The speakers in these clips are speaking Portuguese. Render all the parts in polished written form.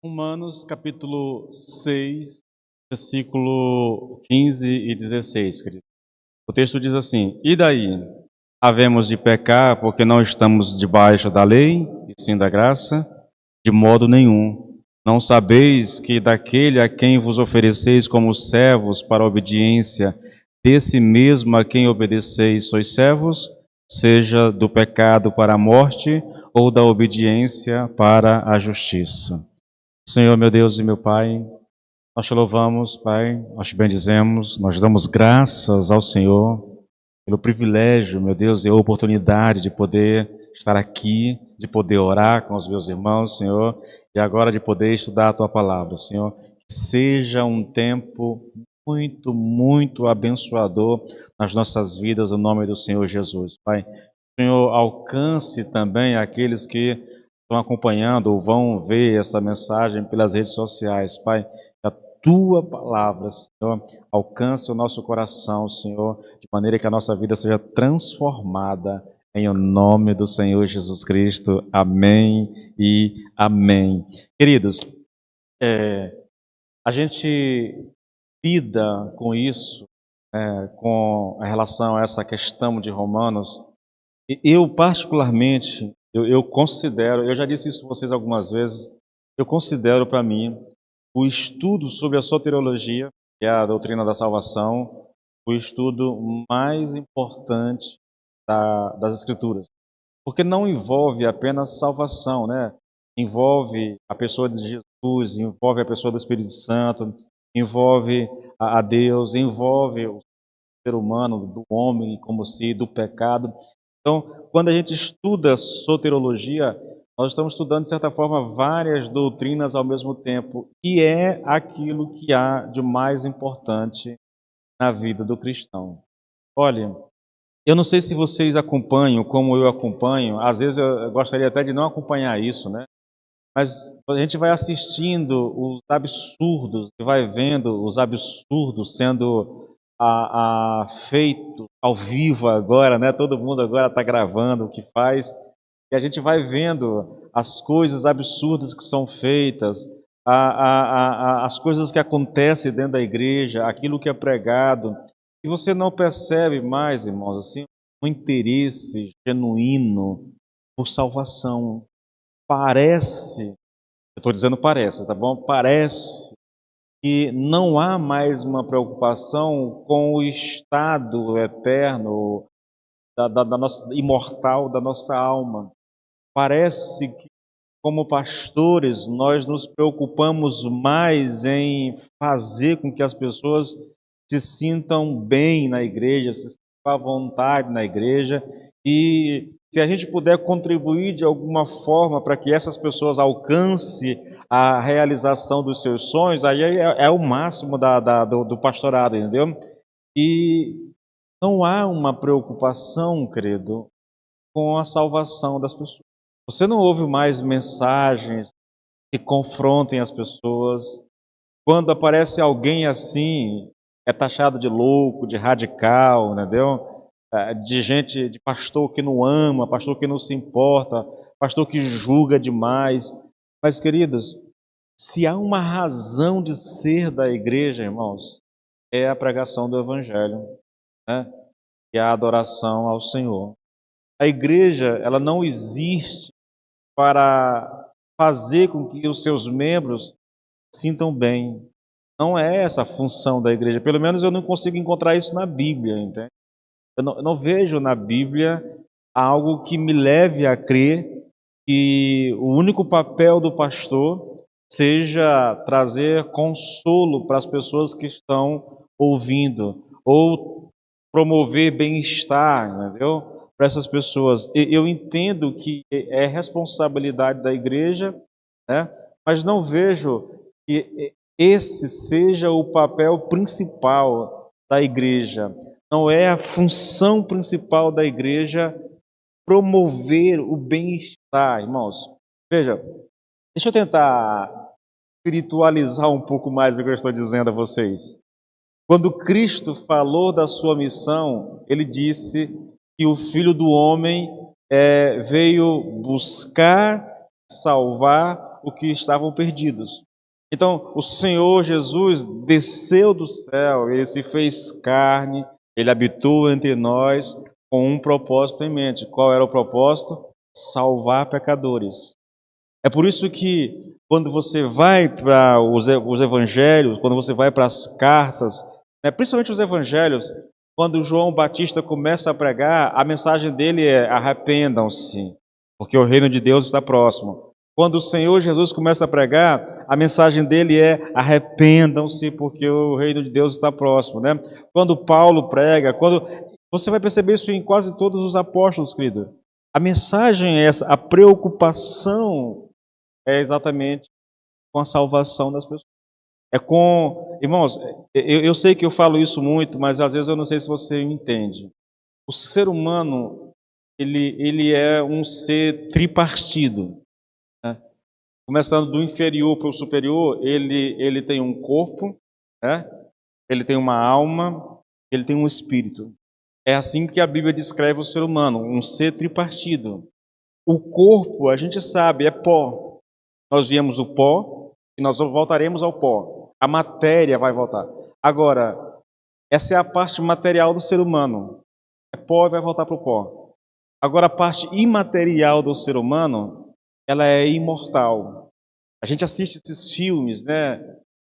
Romanos capítulo 6, versículo 15 e 16, querido. O texto diz assim: E daí? Havemos de pecar porque não estamos debaixo da lei, e sim da graça? De modo nenhum. Não sabeis que daquele a quem vos ofereceis como servos para a obediência, desse mesmo a quem obedeceis sois servos, seja do pecado para a morte ou da obediência para a justiça. Senhor, meu Deus e meu Pai, nós te louvamos, Pai, nós te bendizemos, nós damos graças ao Senhor pelo privilégio, meu Deus, e a oportunidade de poder estar aqui, de poder orar com os meus irmãos, Senhor, e agora de poder estudar a Tua palavra, Senhor. Que seja um tempo muito, muito abençoador nas nossas vidas, no nome do Senhor Jesus, Pai. O Senhor alcance também aqueles que estão acompanhando ou vão ver essa mensagem pelas redes sociais, Pai. Que a Tua palavra, Senhor, alcance o nosso coração, Senhor, de maneira que a nossa vida seja transformada em o nome do Senhor Jesus Cristo. Amém e amém. Queridos, a gente lida com isso, com a relação a essa questão de Romanos. E eu, particularmente, eu considero, eu já disse isso para vocês algumas vezes, eu considero para mim o estudo sobre a soteriologia, que é a doutrina da salvação, o estudo mais importante das Escrituras. Porque não envolve apenas salvação, né? Envolve a pessoa de Jesus, envolve a pessoa do Espírito Santo, envolve a Deus, envolve o ser humano, do homem como se, do pecado. Então, quando a gente estuda soteriologia, nós estamos estudando, de certa forma, várias doutrinas ao mesmo tempo, e é aquilo que há de mais importante na vida do cristão. Olha, eu não sei se vocês acompanham como eu acompanho, às vezes eu gostaria até de não acompanhar isso, né? Mas a gente vai assistindo os absurdos, e vai vendo os absurdos sendo feitos ao vivo agora, né? Todo mundo agora está gravando o que faz, e a gente vai vendo as coisas absurdas que são feitas, as coisas que acontecem dentro da igreja, aquilo que é pregado, e você não percebe mais, irmãos, assim, um interesse genuíno por salvação. Parece, eu estou dizendo parece, tá bom? Parece que não há mais uma preocupação com o estado eterno da nossa imortal, da nossa alma. Parece que, como pastores, nós nos preocupamos mais em fazer com que as pessoas se sintam bem na igreja, se sintam à vontade na igreja, e se a gente puder contribuir de alguma forma para que essas pessoas alcancem a realização dos seus sonhos, aí é o máximo do pastorado, entendeu? E não há uma preocupação, querido, com a salvação das pessoas. Você não ouve mais mensagens que confrontem as pessoas. Quando aparece alguém assim, é taxado de louco, de radical, entendeu? De gente, de pastor que não ama, pastor que não se importa, pastor que julga demais. Mas, queridos, se há uma razão de ser da igreja, irmãos, é a pregação do Evangelho, né? E a adoração ao Senhor. A igreja, ela não existe para fazer com que os seus membros sintam bem. Não é essa a função da igreja. Pelo menos eu não consigo encontrar isso na Bíblia, entende? Eu não vejo na Bíblia algo que me leve a crer que o único papel do pastor seja trazer consolo para as pessoas que estão ouvindo, ou promover bem-estar, entendeu? Para essas pessoas. Eu entendo que é responsabilidade da igreja, né? Mas não vejo que esse seja o papel principal da igreja. Não é a função principal da igreja promover o bem-estar, irmãos. Veja, deixa eu tentar espiritualizar um pouco mais o que eu estou dizendo a vocês. Quando Cristo falou da sua missão, ele disse que o Filho do Homem veio buscar, salvar o que estavam perdidos. Então, o Senhor Jesus desceu do céu, ele se fez carne, ele habitou entre nós com um propósito em mente. Qual era o propósito? Salvar pecadores. É por isso que quando você vai para os evangelhos, quando você vai para as cartas, né, principalmente os evangelhos, quando João Batista começa a pregar, a mensagem dele é: arrependam-se, porque o reino de Deus está próximo. Quando o Senhor Jesus começa a pregar, a mensagem dele é: arrependam-se, porque o reino de Deus está próximo, né? Quando Paulo prega, você vai perceber isso em quase todos os apóstolos, querido. A mensagem é essa, a preocupação é exatamente com a salvação das pessoas. Irmãos, eu sei que eu falo isso muito, mas às vezes eu não sei se você entende. O ser humano, ele é um ser tripartido, né? Começando do inferior para o superior, ele tem um corpo, né? Ele tem uma alma, ele tem um espírito. É assim que a Bíblia descreve o ser humano, um ser tripartido. O corpo, a gente sabe, é pó. Nós viemos do pó e nós voltaremos ao pó. A matéria vai voltar. Agora, essa é a parte material do ser humano. É pó e vai voltar para o pó. Agora, a parte imaterial do ser humano, ela é imortal. A gente assiste esses filmes, né,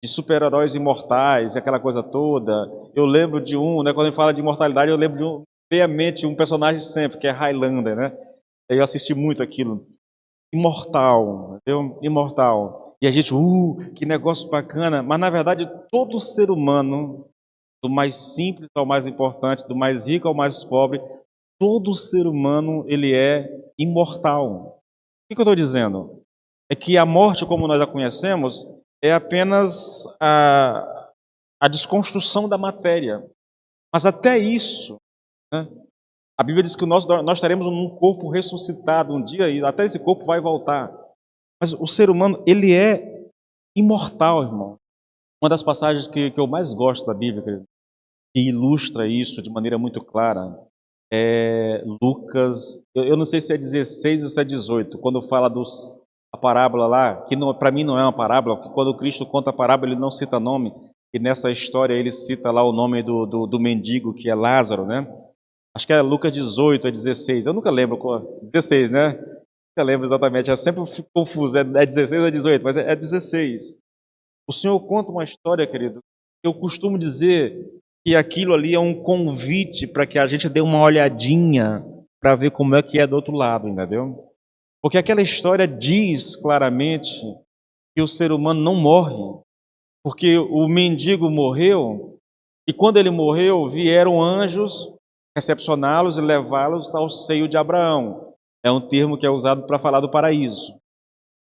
de super-heróis imortais, aquela coisa toda. Eu lembro de né, quando ele fala de imortalidade, eu lembro de veemente um personagem sempre, que é Highlander, né? Eu assisti muito aquilo. Imortal, entendeu? Imortal. E a gente, que negócio bacana. Mas, na verdade, todo ser humano, do mais simples ao mais importante, do mais rico ao mais pobre, todo ser humano, ele é imortal. O que eu estou dizendo? É que a morte, como nós a conhecemos, é apenas a desconstrução da matéria. Mas até isso, né? A Bíblia diz que nós estaremos num corpo ressuscitado um dia e até esse corpo vai voltar. Mas o ser humano, ele é imortal, irmão. Uma das passagens que eu mais gosto da Bíblia, que ilustra isso de maneira muito clara, é Lucas, eu não sei se é 16 ou se é 18, quando fala a parábola lá, que para mim não é uma parábola, porque quando Cristo conta a parábola ele não cita nome, e nessa história ele cita lá o nome do mendigo, que é Lázaro, né? Acho que é Lucas 18, é 16. Eu nunca lembro. 16, né? Nunca lembro exatamente. Eu sempre fico confuso. É 16 ou é 18, mas é 16. O Senhor conta uma história, querido. Eu costumo dizer que aquilo ali é um convite para que a gente dê uma olhadinha para ver como é que é do outro lado, entendeu? Porque aquela história diz claramente que o ser humano não morre. Porque o mendigo morreu e quando ele morreu, vieram anjos recepcioná-los e levá-los ao seio de Abraão. É um termo que é usado para falar do paraíso.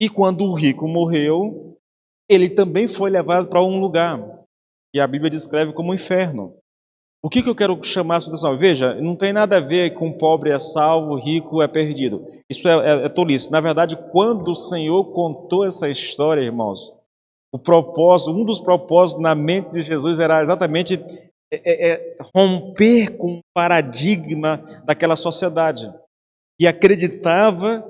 E quando o rico morreu, ele também foi levado para um lugar que a Bíblia descreve como o inferno. O que eu quero chamar a sua atenção? Veja, não tem nada a ver com pobre é salvo, rico é perdido. Isso é tolice. Na verdade, quando o Senhor contou essa história, irmãos, um dos propósitos na mente de Jesus era exatamente romper com o paradigma daquela sociedade que acreditava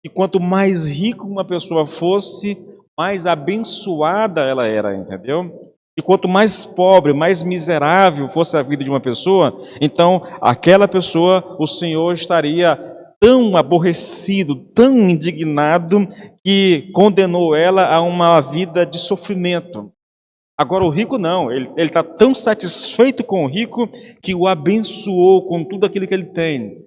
que quanto mais rico uma pessoa fosse, mais abençoada ela era, entendeu? E quanto mais pobre, mais miserável fosse a vida de uma pessoa, então aquela pessoa, o Senhor estaria tão aborrecido, tão indignado, que condenou ela a uma vida de sofrimento. Agora o rico não, ele está tão satisfeito com o rico que o abençoou com tudo aquilo que ele tem.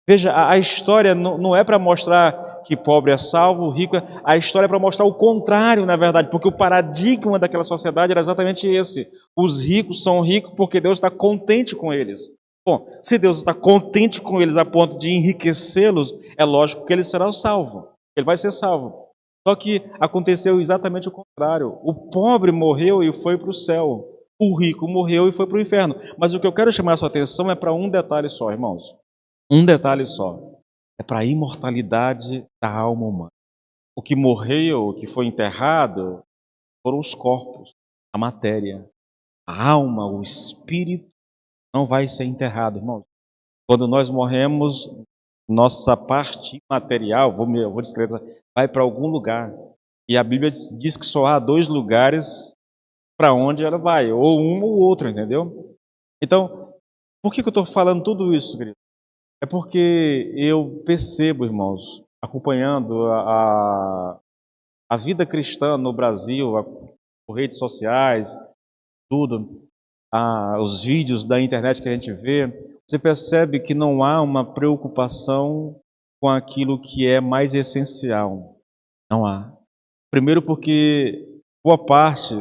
Veja, a história não é para mostrar que pobre é salvo, rico a história é para mostrar o contrário, na verdade, porque o paradigma daquela sociedade era exatamente esse. Os ricos são ricos porque Deus está contente com eles. Bom, se Deus está contente com eles a ponto de enriquecê-los, é lógico que ele será salvo, ele vai ser salvo. Só que aconteceu exatamente o contrário. O pobre morreu e foi para o céu. O rico morreu e foi para o inferno. Mas o que eu quero chamar a sua atenção é para um detalhe só, irmãos. Um detalhe só. É para a imortalidade da alma humana. O que morreu, o que foi enterrado, foram os corpos, a matéria. A alma, o espírito, não vai ser enterrado, irmãos. Quando nós morremos, nossa parte material, vou descrever, vai para algum lugar. E a Bíblia diz que só há dois lugares para onde ela vai, ou um ou outro, entendeu? Então, por que eu estou falando tudo isso, querido? É porque eu percebo, irmãos, acompanhando a vida cristã no Brasil, por redes sociais, tudo, os vídeos da internet que a gente vê, você percebe que não há uma preocupação com aquilo que é mais essencial. Não há. Primeiro porque boa parte,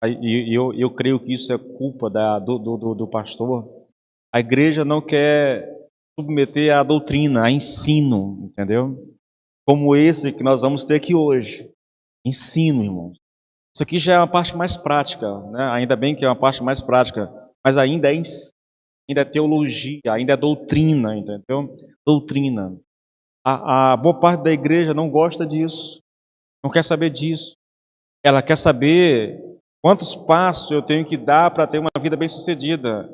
e eu creio que isso é culpa do pastor, a igreja não quer submeter à doutrina, a ensino, entendeu? Como esse que nós vamos ter aqui hoje. Ensino, irmãos. Isso aqui já é uma parte mais prática, né? Ainda bem que é uma parte mais prática, mas ainda é teologia, ainda é doutrina, entendeu? Doutrina. A boa parte da igreja não gosta disso, não quer saber disso. Ela quer saber quantos passos eu tenho que dar para ter uma vida bem-sucedida.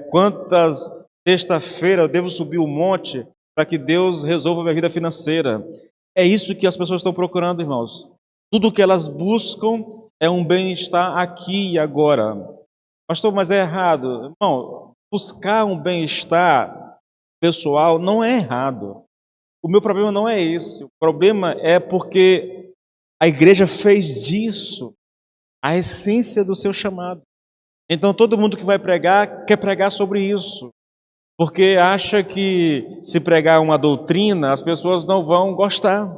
Quantas sexta-feira eu devo subir o monte para que Deus resolva a minha vida financeira. É isso que as pessoas estão procurando, irmãos. Tudo que elas buscam é um bem-estar aqui e agora. Pastor, mas é errado. Não, buscar um bem-estar pessoal não é errado. O meu problema não é esse. O problema é porque a igreja fez disso a essência do seu chamado. Então todo mundo que vai pregar quer pregar sobre isso, porque acha que se pregar uma doutrina as pessoas não vão gostar.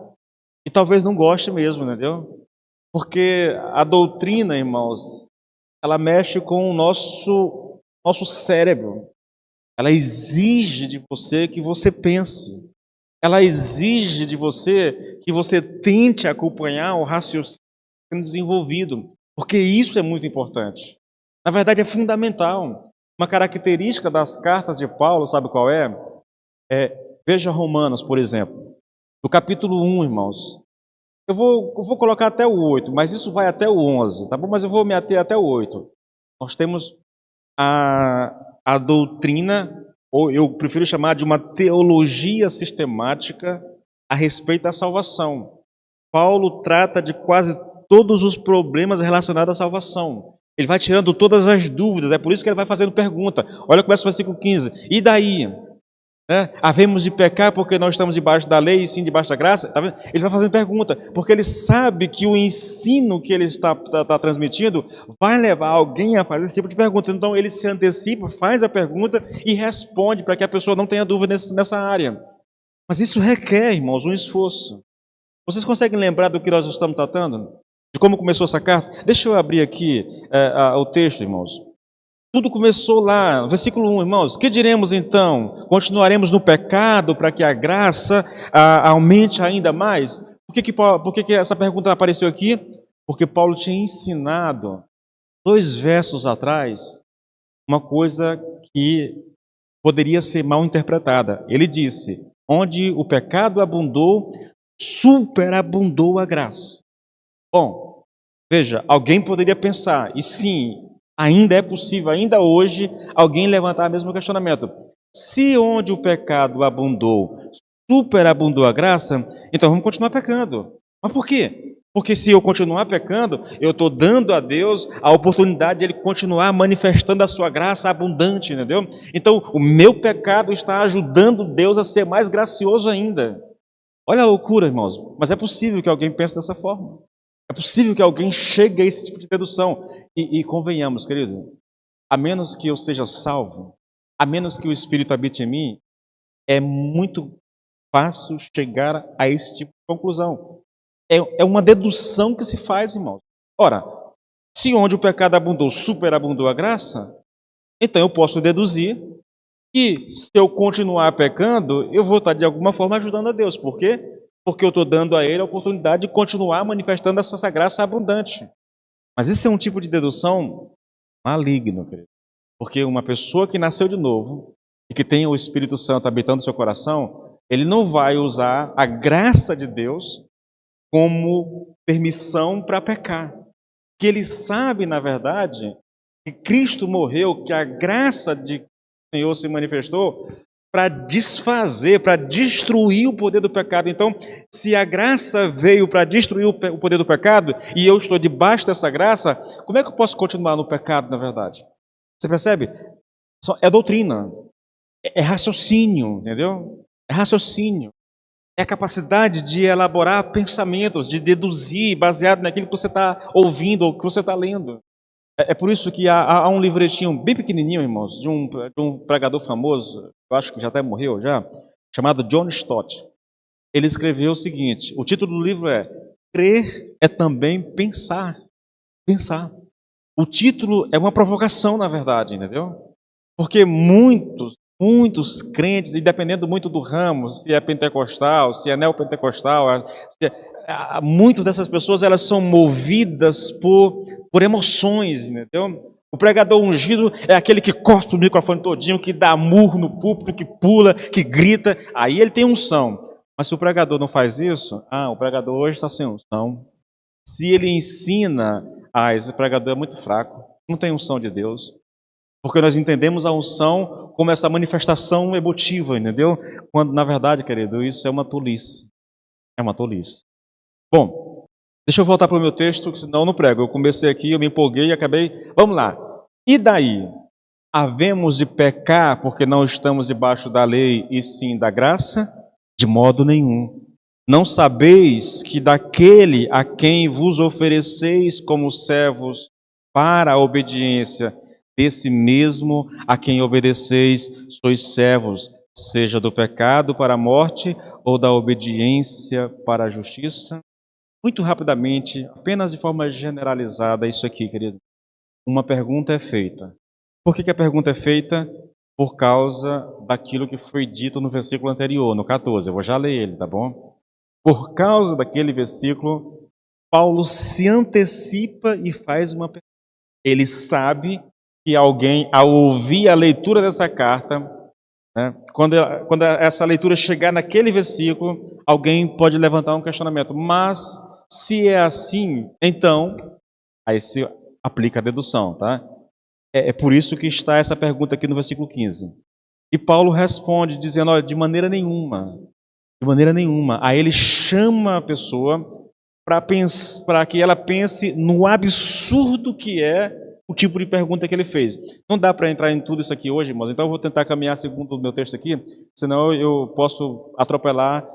E talvez não goste mesmo, entendeu? Porque a doutrina, irmãos, ela mexe com o nosso cérebro. Ela exige de você que você pense. Ela exige de você que você tente acompanhar o raciocínio sendo desenvolvido, porque isso é muito importante. Na verdade, é fundamental. Uma característica das cartas de Paulo, sabe qual é? Veja Romanos, por exemplo. No capítulo 1, irmãos. Eu vou colocar até o 8, mas isso vai até o 11, tá bom? Mas eu vou me ater até o 8. Nós temos a doutrina, ou eu prefiro chamar de uma teologia sistemática a respeito da salvação. Paulo trata de quase todos os problemas relacionados à salvação. Ele vai tirando todas as dúvidas, é por isso que ele vai fazendo pergunta. Olha, começa o versículo 15. E daí? Havemos de pecar porque nós estamos debaixo da lei e sim debaixo da graça? Tá vendo? Ele vai fazendo pergunta, porque ele sabe que o ensino que ele está transmitindo vai levar alguém a fazer esse tipo de pergunta. Então ele se antecipa, faz a pergunta e responde para que a pessoa não tenha dúvida nessa área. Mas isso requer, irmãos, um esforço. Vocês conseguem lembrar do que nós estamos tratando? De como começou essa carta? Deixa eu abrir aqui o texto, irmãos. Tudo começou lá, no versículo 1, irmãos. Que diremos então? Continuaremos no pecado para que a graça aumente ainda mais? Por que essa pergunta apareceu aqui? Porque Paulo tinha ensinado, 2 versos atrás, uma coisa que poderia ser mal interpretada. Ele disse, onde o pecado abundou, superabundou a graça. Bom, veja, alguém poderia pensar, e sim, ainda é possível, ainda hoje, alguém levantar o mesmo questionamento. Se onde o pecado abundou, superabundou a graça, então vamos continuar pecando. Mas por quê? Porque se eu continuar pecando, eu estou dando a Deus a oportunidade de Ele continuar manifestando a sua graça abundante, entendeu? Então, o meu pecado está ajudando Deus a ser mais gracioso ainda. Olha a loucura, irmãos. Mas é possível que alguém pense dessa forma. É possível que alguém chegue a esse tipo de dedução. E convenhamos, querido, a menos que eu seja salvo, a menos que o Espírito habite em mim, é muito fácil chegar a esse tipo de conclusão. É uma dedução que se faz, irmãos. Ora, se onde o pecado abundou, superabundou a graça, então eu posso deduzir que se eu continuar pecando, eu vou estar de alguma forma ajudando a Deus. Por quê? Porque eu estou dando a Ele a oportunidade de continuar manifestando essa graça abundante. Mas isso é um tipo de dedução maligno, querido. Porque uma pessoa que nasceu de novo e que tem o Espírito Santo habitando no seu coração, ele não vai usar a graça de Deus como permissão para pecar. Que ele sabe, na verdade, que Cristo morreu, que a graça de Senhor se manifestou para desfazer, para destruir o poder do pecado. Então, se a graça veio para destruir o poder do pecado, e eu estou debaixo dessa graça, como é que eu posso continuar no pecado, na verdade? Você percebe? É doutrina, é raciocínio, entendeu? É raciocínio. É a capacidade de elaborar pensamentos, de deduzir, baseado naquilo que você está ouvindo ou que você está lendo. É por isso que há um livretinho bem pequenininho, irmãos, de um pregador famoso, eu acho que já até morreu já, chamado John Stott. Ele escreveu o seguinte, o título do livro é Crer é também pensar. Pensar. O título é uma provocação, na verdade, entendeu? Porque muitos crentes, e dependendo muito do ramo, se é pentecostal, se é neopentecostal, muitas dessas pessoas elas são movidas por emoções, entendeu? O pregador ungido é aquele que corta o microfone todinho, que dá murro no púlpito, que pula, que grita, aí ele tem unção. Mas se o pregador não faz isso, o pregador hoje está sem unção. Se ele ensina, esse pregador é muito fraco, não tem unção de Deus. Porque nós entendemos a unção como essa manifestação emotiva, entendeu? Quando, na verdade, querido, isso é uma tolice. É uma tolice. Bom, deixa eu voltar para o meu texto, que senão eu não prego. Eu comecei aqui, eu me empolguei e acabei... Vamos lá. E daí? Havemos de pecar porque não estamos debaixo da lei e sim da graça? De modo nenhum. Não sabeis que daquele a quem vos ofereceis como servos para a obediência, desse mesmo a quem obedeceis, sois servos, seja do pecado para a morte ou da obediência para a justiça? Muito rapidamente, apenas de forma generalizada, isso aqui, querido. Uma pergunta é feita. Por que a pergunta é feita? Por causa daquilo que foi dito no versículo anterior, no 14. Eu vou já ler ele, tá bom? Por causa daquele versículo, Paulo se antecipa e faz uma pergunta. Ele sabe que alguém, ao ouvir a leitura dessa carta, né, quando essa leitura chegar naquele versículo, alguém pode levantar um questionamento. Mas, se é assim, então, aí se aplica a dedução, tá? É por isso que está essa pergunta aqui no versículo 15. E Paulo responde dizendo, olha, de maneira nenhuma. De maneira nenhuma. Aí ele chama a pessoa para que ela pense no absurdo que é o tipo de pergunta que ele fez. Não dá para entrar em tudo isso aqui hoje, irmãos, então eu vou tentar caminhar segundo o meu texto aqui, senão eu posso atropelar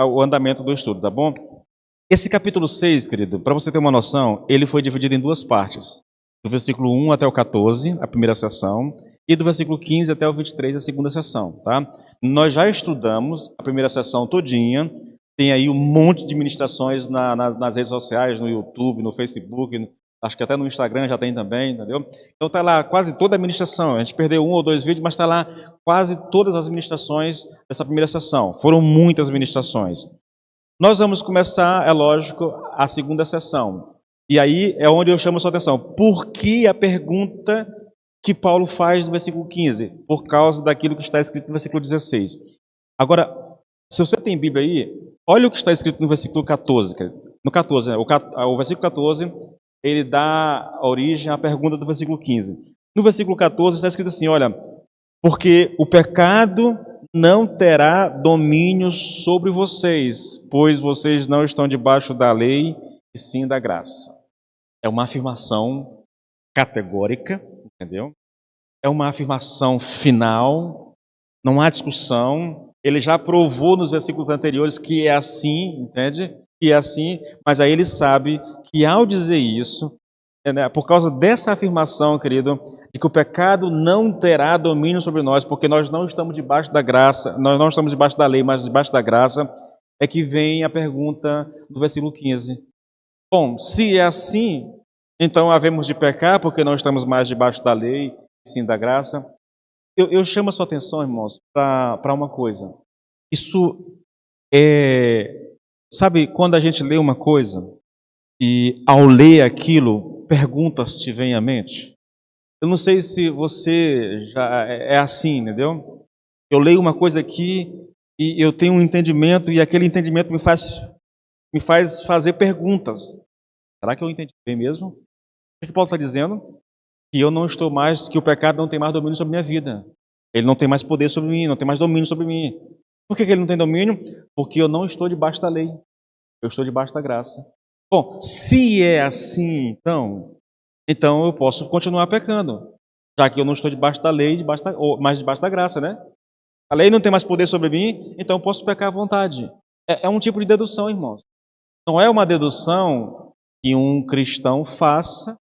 o andamento do estudo, tá bom? Esse capítulo 6, querido, para você ter uma noção, ele foi dividido em duas partes. Do versículo 1 até o 14, a primeira sessão, e do versículo 15 até o 23, a segunda sessão, tá? Nós já estudamos a primeira sessão todinha, tem aí um monte de ministrações nas redes sociais, no YouTube, no Facebook, acho que até no Instagram já tem também, entendeu? Então está lá quase toda a ministração. A gente perdeu 1 ou 2 vídeos, mas está lá quase todas as ministrações dessa primeira sessão. Foram muitas ministrações. Nós vamos começar, é lógico, a segunda sessão. E aí é onde eu chamo a sua atenção. Por que a pergunta que Paulo faz no versículo 15? Por causa daquilo que está escrito no versículo 16. Agora, se você tem Bíblia aí, olha o que está escrito no versículo 14. No 14, né? O versículo 14, ele dá origem à pergunta do versículo 15. No versículo 14 está escrito assim, olha, porque o pecado não terá domínio sobre vocês, pois vocês não estão debaixo da lei, e sim da graça. É uma afirmação categórica, entendeu? É uma afirmação final, não há discussão. Ele já provou nos versículos anteriores que é assim, entende? Que é assim, mas aí ele sabe que ao dizer isso, por causa dessa afirmação, querido, de que o pecado não terá domínio sobre nós, porque nós não estamos debaixo da graça, nós não estamos debaixo da lei, mas debaixo da graça, é que vem a pergunta do versículo 15. Bom, se é assim, então havemos de pecar, porque não estamos mais debaixo da lei, sim da graça. Eu chamo a sua atenção, irmãos, para uma coisa. Isso sabe, quando a gente lê uma coisa, e ao ler aquilo, perguntas te vêm à mente? Eu não sei se você já é assim, entendeu? Eu leio uma coisa aqui e eu tenho um entendimento e aquele entendimento me faz fazer perguntas. Será que eu entendi bem mesmo? O que Paulo está dizendo? Que eu não estou mais, que o pecado não tem mais domínio sobre a minha vida. Ele não tem mais poder sobre mim, não tem mais domínio sobre mim. Por que ele não tem domínio? Porque eu não estou debaixo da lei. Eu estou debaixo da graça. Bom, se é assim, então eu posso continuar pecando, já que eu não estou debaixo da lei, mas debaixo da graça, né? A lei não tem mais poder sobre mim, então eu posso pecar à vontade. É um tipo de dedução, irmãos. Não é uma dedução que um cristão faça,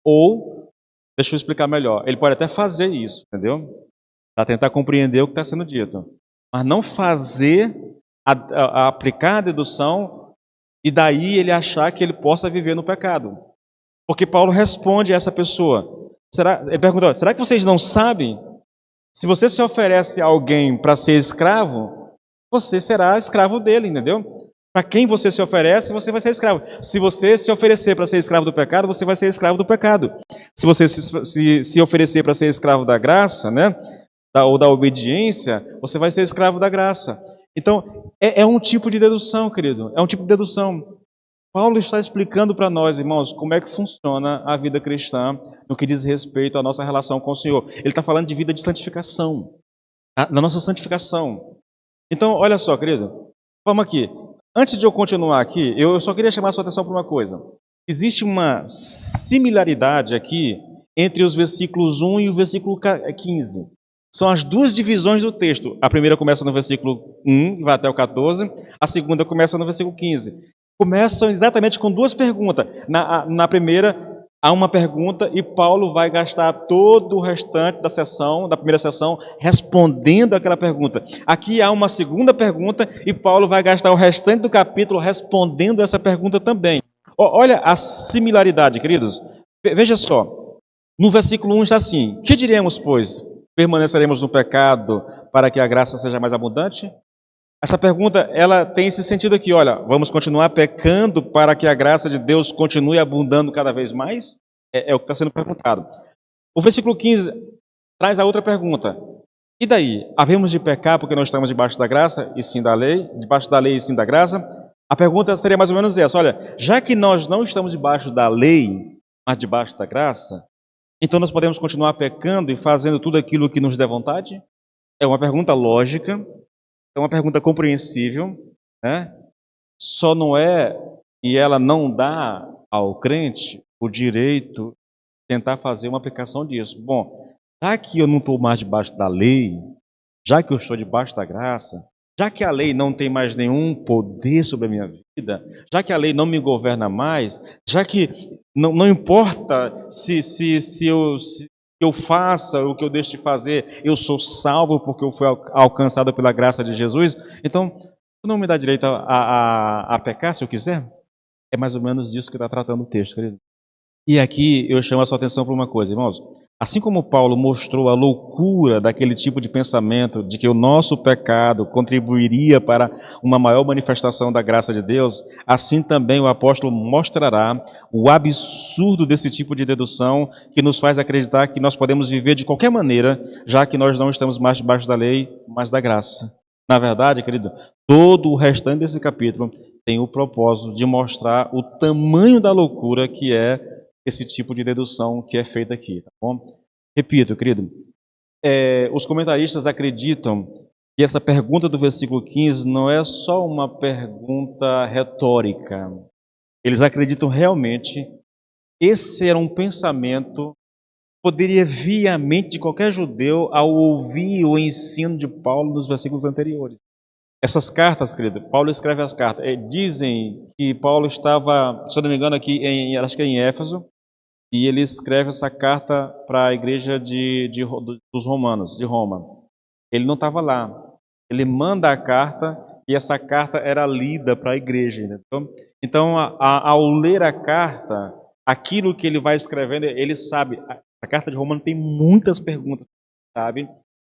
ou, deixa eu explicar melhor, ele pode até fazer isso, entendeu? Para tentar compreender o que está sendo dito. Mas não fazer, aplicar a dedução, e daí ele achar que ele possa viver no pecado. Porque Paulo responde a essa pessoa. Ele perguntou, será que vocês não sabem? Se você se oferece a alguém para ser escravo, você será escravo dele, entendeu? Para quem você se oferece, você vai ser escravo. Se você se oferecer para ser escravo do pecado, você vai ser escravo do pecado. Se você se oferecer para ser escravo da graça, né, ou da obediência, você vai ser escravo da graça. Então, é um tipo de dedução, querido. É um tipo de dedução. Paulo está explicando para nós, irmãos, como é que funciona a vida cristã no que diz respeito à nossa relação com o Senhor. Ele está falando de vida de santificação, da nossa santificação. Então, olha só, querido, vamos aqui. Antes de eu continuar aqui, eu só queria chamar a sua atenção para uma coisa. Existe uma similaridade aqui entre os versículos 1 e o versículo 15. São as duas divisões do texto. A primeira começa no versículo 1 e vai até o 14. A segunda começa no versículo 15. Começam exatamente com duas perguntas. Na primeira, há uma pergunta e Paulo vai gastar todo o restante da primeira sessão, respondendo aquela pergunta. Aqui há uma segunda pergunta e Paulo vai gastar o restante do capítulo respondendo essa pergunta também. Olha a similaridade, queridos. Veja só. No versículo 1 está assim: que diremos, pois? Permaneceremos no pecado para que a graça seja mais abundante? Essa pergunta, ela tem esse sentido aqui, olha, vamos continuar pecando para que a graça de Deus continue abundando cada vez mais? É o que está sendo perguntado. O versículo 15 traz a outra pergunta. E daí? Havemos de pecar porque não estamos debaixo da graça e sim da lei? Debaixo da lei e sim da graça? A pergunta seria mais ou menos essa, olha, já que nós não estamos debaixo da lei, mas debaixo da graça, então nós podemos continuar pecando e fazendo tudo aquilo que nos der vontade? É uma pergunta lógica. É uma pergunta compreensível, né? Só não é, e ela não dá ao crente o direito de tentar fazer uma aplicação disso. Bom, já que eu não estou mais debaixo da lei, já que eu estou debaixo da graça, já que a lei não tem mais nenhum poder sobre a minha vida, já que a lei não me governa mais, já que não importa se eu faça o que eu deixo de fazer, eu sou salvo porque eu fui alcançado pela graça de Jesus, então não me dá direito a pecar se eu quiser? É mais ou menos disso que está tratando o texto, querido. E aqui eu chamo a sua atenção para uma coisa, irmãos. Assim como Paulo mostrou a loucura daquele tipo de pensamento de que o nosso pecado contribuiria para uma maior manifestação da graça de Deus, assim também o apóstolo mostrará o absurdo desse tipo de dedução que nos faz acreditar que nós podemos viver de qualquer maneira, já que nós não estamos mais debaixo da lei, mas da graça. Na verdade, querido, todo o restante desse capítulo tem o propósito de mostrar o tamanho da loucura que é esse tipo de dedução que é feita aqui, tá bom? Repito, querido, os comentaristas acreditam que essa pergunta do versículo 15 não é só uma pergunta retórica. Eles acreditam realmente que esse era um pensamento que poderia vir à mente de qualquer judeu ao ouvir o ensino de Paulo nos versículos anteriores. Essas cartas, querido, Paulo escreve as cartas. Dizem que Paulo estava, se eu não me engano, aqui acho que é em Éfeso, e ele escreve essa carta para a igreja dos romanos, de Roma. Ele não estava lá. Ele manda a carta e essa carta era lida para a igreja. Então, ao ler a carta, aquilo que ele vai escrevendo, ele sabe. A carta de Romano tem muitas perguntas, sabe?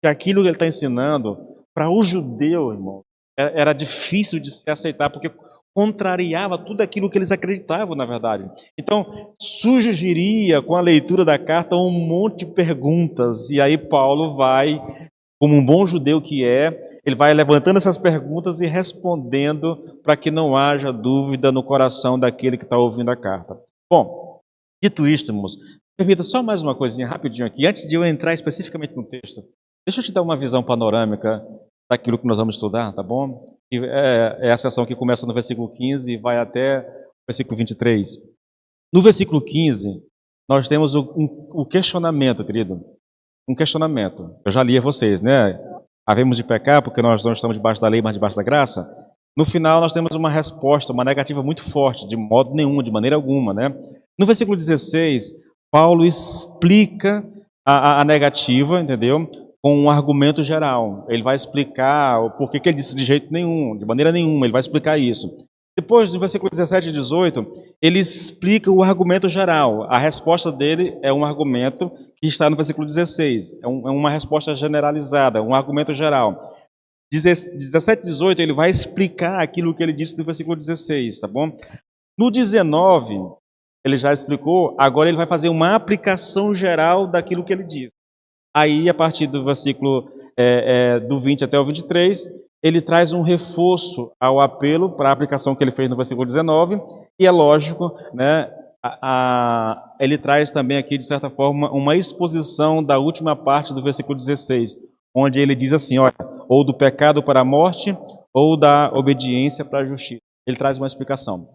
Que aquilo que ele está ensinando, para o judeu, irmão, era difícil de se aceitar, porque contrariava tudo aquilo que eles acreditavam, na verdade. Então, surgiria com a leitura da carta um monte de perguntas, e aí Paulo vai, como um bom judeu que ele vai levantando essas perguntas e respondendo para que não haja dúvida no coração daquele que está ouvindo a carta. Bom, dito isto, irmãos, permita só mais uma coisinha rapidinho aqui, antes de eu entrar especificamente no texto. Deixa eu te dar uma visão panorâmica daquilo que nós vamos estudar, tá bom? É a sessão que começa no versículo 15 e vai até o versículo 23. No versículo 15, nós temos o questionamento, querido. Um questionamento. Eu já li a vocês, né? Havemos de pecar porque nós não estamos debaixo da lei, mas debaixo da graça. No final, nós temos uma resposta, uma negativa muito forte, de modo nenhum, de maneira alguma, né? No versículo 16, Paulo explica a negativa, entendeu? Com um argumento geral. Ele vai explicar o porquê que ele disse de jeito nenhum, de maneira nenhuma, ele vai explicar isso. Depois, no versículo 17 e 18, ele explica o argumento geral. A resposta dele é um argumento que está no versículo 16. É uma resposta generalizada, um argumento geral. 17 e 18, ele vai explicar aquilo que ele disse no versículo 16, tá bom? No 19, ele já explicou, agora ele vai fazer uma aplicação geral daquilo que ele disse. Aí, a partir do versículo do 20 até o 23, ele traz um reforço ao apelo para a aplicação que ele fez no versículo 19, e é lógico, né, ele traz também aqui, de certa forma, uma exposição da última parte do versículo 16, onde ele diz assim, olha, ou do pecado para a morte, ou da obediência para a justiça. Ele traz uma explicação.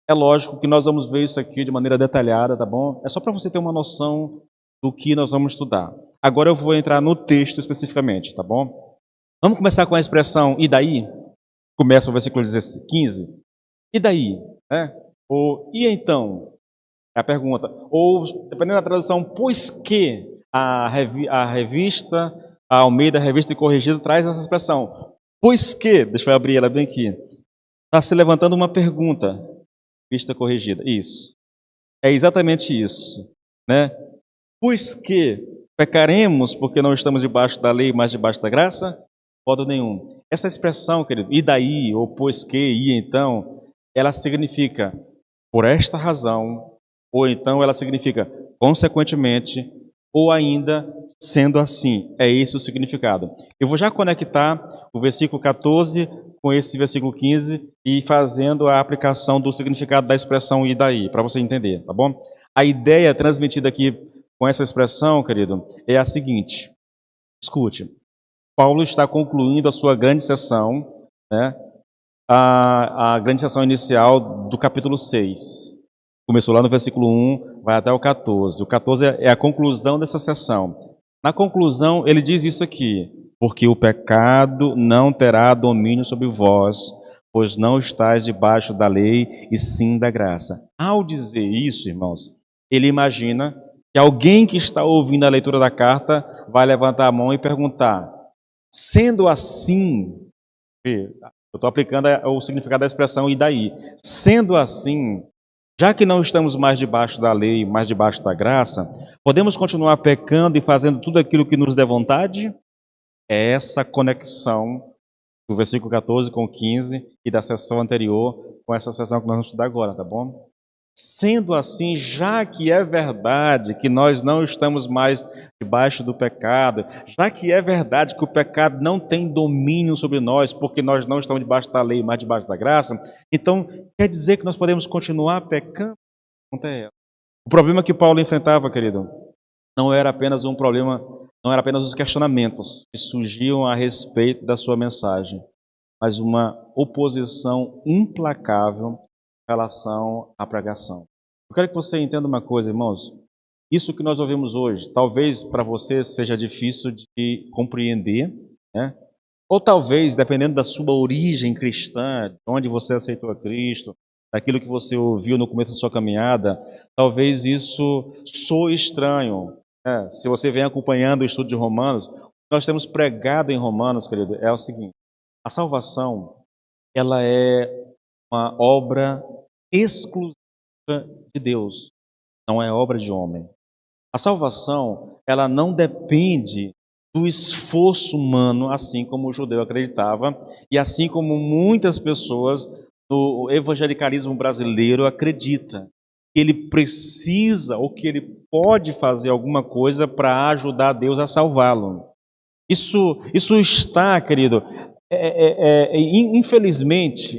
É lógico que nós vamos ver isso aqui de maneira detalhada, tá bom? É só para você ter uma noção do que nós vamos estudar. Agora eu vou entrar no texto especificamente, tá bom? Vamos começar com a expressão "e daí?" Começa o versículo 15. E daí? Ou "e então?" É a pergunta. Ou, dependendo da tradução, "pois que?" A revista, a Almeida, a Revista e Corrigida, traz essa expressão. "Pois que?" Deixa eu abrir ela bem aqui. Está se levantando uma pergunta. Revista Corrigida. Isso. É exatamente isso, né? "Pois que pecaremos porque não estamos debaixo da lei, mas debaixo da graça?" Modo nenhum. Essa expressão, querido, "e daí?" ou "pois que?" "e então?" ela significa "por esta razão", ou então ela significa "consequentemente", ou ainda "sendo assim". É esse o significado. Eu vou já conectar o versículo 14 com esse versículo 15 e fazendo a aplicação do significado da expressão "e daí?", para você entender, tá bom? A ideia transmitida aqui com essa expressão, querido, é a seguinte. Escute. Paulo está concluindo a sua grande sessão, né? A grande sessão inicial do capítulo 6. Começou lá no versículo 1, vai até o 14. O 14 é a conclusão dessa sessão. Na conclusão, ele diz isso aqui: "Porque o pecado não terá domínio sobre vós, pois não estáis debaixo da lei, e sim da graça." Ao dizer isso, irmãos, ele imagina que alguém que está ouvindo a leitura da carta vai levantar a mão e perguntar: sendo assim, eu estou aplicando o significado da expressão "e daí?" Sendo assim, já que não estamos mais debaixo da lei, mas debaixo da graça, podemos continuar pecando e fazendo tudo aquilo que nos der vontade? É essa conexão do versículo 14 com o 15 e da sessão anterior com essa sessão que nós vamos estudar agora, tá bom? Sendo assim, já que é verdade que nós não estamos mais debaixo do pecado, já que é verdade que o pecado não tem domínio sobre nós, porque nós não estamos debaixo da lei, mas debaixo da graça, então quer dizer que nós podemos continuar pecando? O problema que Paulo enfrentava, querido, não era apenas um problema, não era apenas os questionamentos que surgiam a respeito da sua mensagem, mas uma oposição implacável em relação à pregação. Eu quero que você entenda uma coisa, irmãos. Isso que nós ouvimos hoje, talvez para você seja difícil de compreender, né? Ou talvez, dependendo da sua origem cristã, de onde você aceitou a Cristo, daquilo que você ouviu no começo da sua caminhada, talvez isso soe estranho, né? Se você vem acompanhando o estudo de Romanos, o que nós temos pregado em Romanos, querido, é o seguinte: a salvação, ela é uma obra exclusiva de Deus, não é obra de homem. A salvação, ela não depende do esforço humano, assim como o judeu acreditava, e assim como muitas pessoas no evangelicalismo brasileiro acreditam, que ele precisa ou que ele pode fazer alguma coisa para ajudar Deus a salvá-lo. Isso está, querido,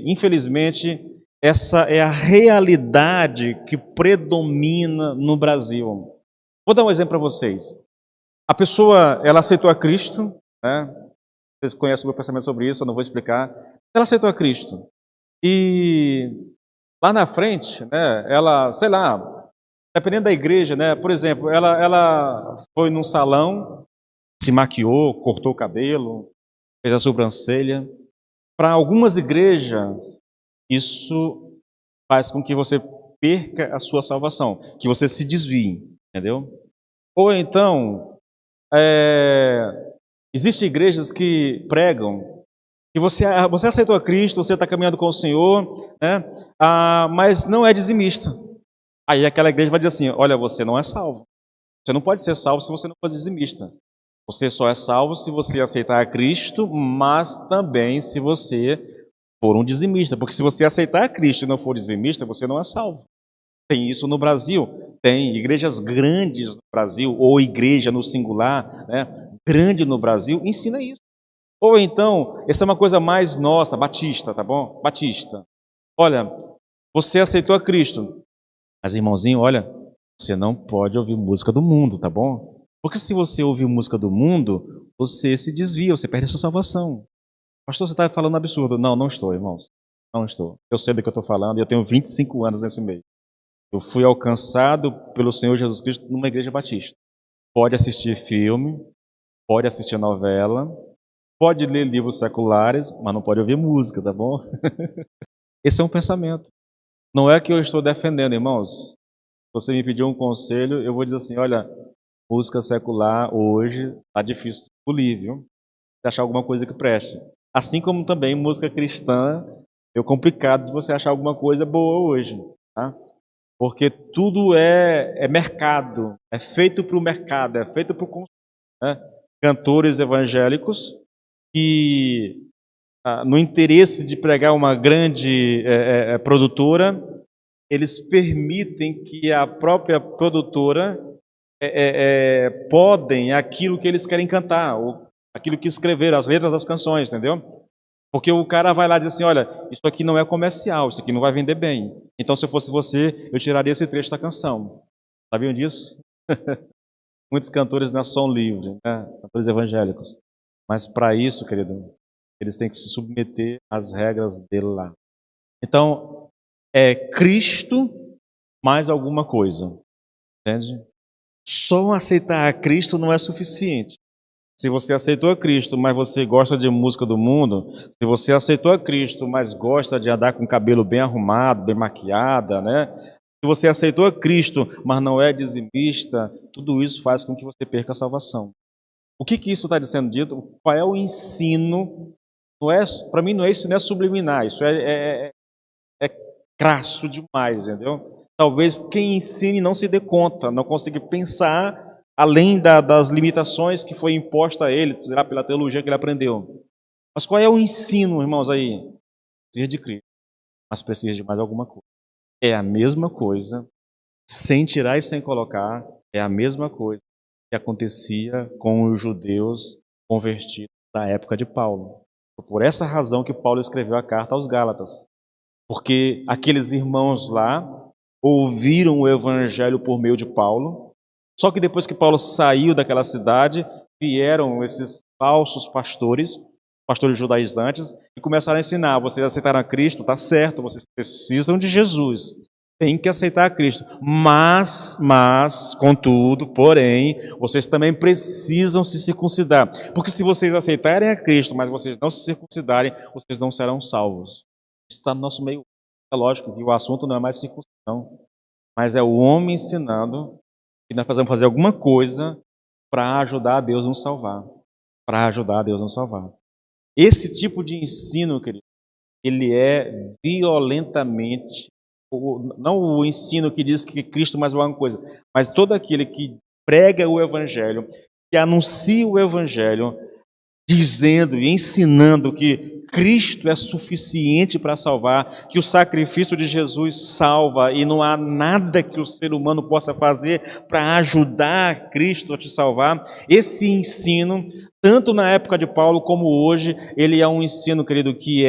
infelizmente, essa é a realidade que predomina no Brasil. Vou dar um exemplo para vocês. A pessoa, ela aceitou a Cristo, né? Vocês conhecem o meu pensamento sobre isso, eu não vou explicar. Ela aceitou a Cristo. E lá na frente, né, ela, sei lá, dependendo da igreja, né, por exemplo, ela foi num salão, se maquiou, cortou o cabelo, fez a sobrancelha. Para algumas igrejas, isso faz com que você perca a sua salvação, que você se desvie, entendeu? Ou então, existem igrejas que pregam que você aceitou a Cristo, você está caminhando com o Senhor, né? Mas não é dizimista. Aí aquela igreja vai dizer assim: olha, você não é salvo. Você não pode ser salvo se você não for dizimista. Você só é salvo se você aceitar a Cristo, mas também se você for um dizimista. Porque se você aceitar a Cristo e não for dizimista, você não é salvo. Tem isso no Brasil. Tem igrejas grandes no Brasil, ou igreja no singular, né? Grande no Brasil, ensina isso. Ou então, essa é uma coisa mais nossa, batista, tá bom? Batista. Olha, você aceitou a Cristo, mas irmãozinho, olha, você não pode ouvir música do mundo, tá bom? Porque se você ouvir música do mundo, você se desvia, você perde a sua salvação. Pastor, você está falando absurdo. Não, não estou, irmãos. Não estou. Eu sei do que eu estou falando e eu tenho 25 anos nesse meio. Eu fui alcançado pelo Senhor Jesus Cristo numa igreja batista. Pode assistir filme, pode assistir novela, pode ler livros seculares, mas não pode ouvir música, tá bom? Esse é um pensamento. Não é que eu estou defendendo, irmãos. Se você me pediu um conselho, eu vou dizer assim: olha, música secular hoje está difícil de polir, viu? Você achar alguma coisa que preste. Assim como também música cristã, é complicado de você achar alguma coisa boa hoje, tá? Porque tudo é mercado, é feito para o mercado, é feito para o consumo, né? Cantores evangélicos que, no interesse de pregar uma grande produtora, eles permitem que a própria produtora podem aquilo que eles querem cantar, ou aquilo que escreveram, as letras das canções, entendeu? Porque o cara vai lá e diz assim: olha, isso aqui não é comercial, isso aqui não vai vender bem. Então, se eu fosse você, eu tiraria esse trecho da canção. Sabiam disso? Muitos cantores não são livres, né? Cantores evangélicos. Mas para isso, querido, eles têm que se submeter às regras dele lá. Então, é Cristo mais alguma coisa. Entende? Só aceitar a Cristo não é suficiente. Se você aceitou a Cristo, mas você gosta de música do mundo, se você aceitou a Cristo, mas gosta de andar com o cabelo bem arrumado, bem maquiada, né? Se você aceitou a Cristo, mas não é dizimista, tudo isso faz com que você perca a salvação. O que isso está sendo dito? Qual é o ensino? Para mim, isso não é subliminar, isso é crasso demais, entendeu? Talvez quem ensine não se dê conta, não consiga pensar além das limitações que foi imposta a ele, será pela teologia que ele aprendeu. Mas qual é o ensino, irmãos, aí? Precisa de Cristo, mas precisa de mais alguma coisa. É a mesma coisa, sem tirar e sem colocar, é a mesma coisa que acontecia com os judeus convertidos da época de Paulo. Por essa razão que Paulo escreveu a carta aos Gálatas. Porque aqueles irmãos lá ouviram o evangelho por meio de Paulo, só que depois que Paulo saiu daquela cidade, vieram esses falsos pastores judaizantes, e começaram a ensinar: vocês aceitaram a Cristo, está certo, vocês precisam de Jesus, tem que aceitar a Cristo, mas, contudo, porém, vocês também precisam se circuncidar, porque se vocês aceitarem a Cristo, mas vocês não se circuncidarem, vocês não serão salvos. Isso está no nosso meio. É lógico que o assunto não é mais circuncisão, mas é o homem ensinando que nós precisamos fazer alguma coisa para ajudar a Deus a nos salvar. Para ajudar a Deus a nos salvar. Esse tipo de ensino, querido, ele é violentamente, não o ensino que diz que Cristo mais alguma coisa, mas todo aquele que prega o Evangelho, que anuncia o Evangelho, dizendo e ensinando que Cristo é suficiente para salvar, que o sacrifício de Jesus salva e não há nada que o ser humano possa fazer para ajudar Cristo a te salvar. Esse ensino, tanto na época de Paulo como hoje, ele é um ensino, querido, que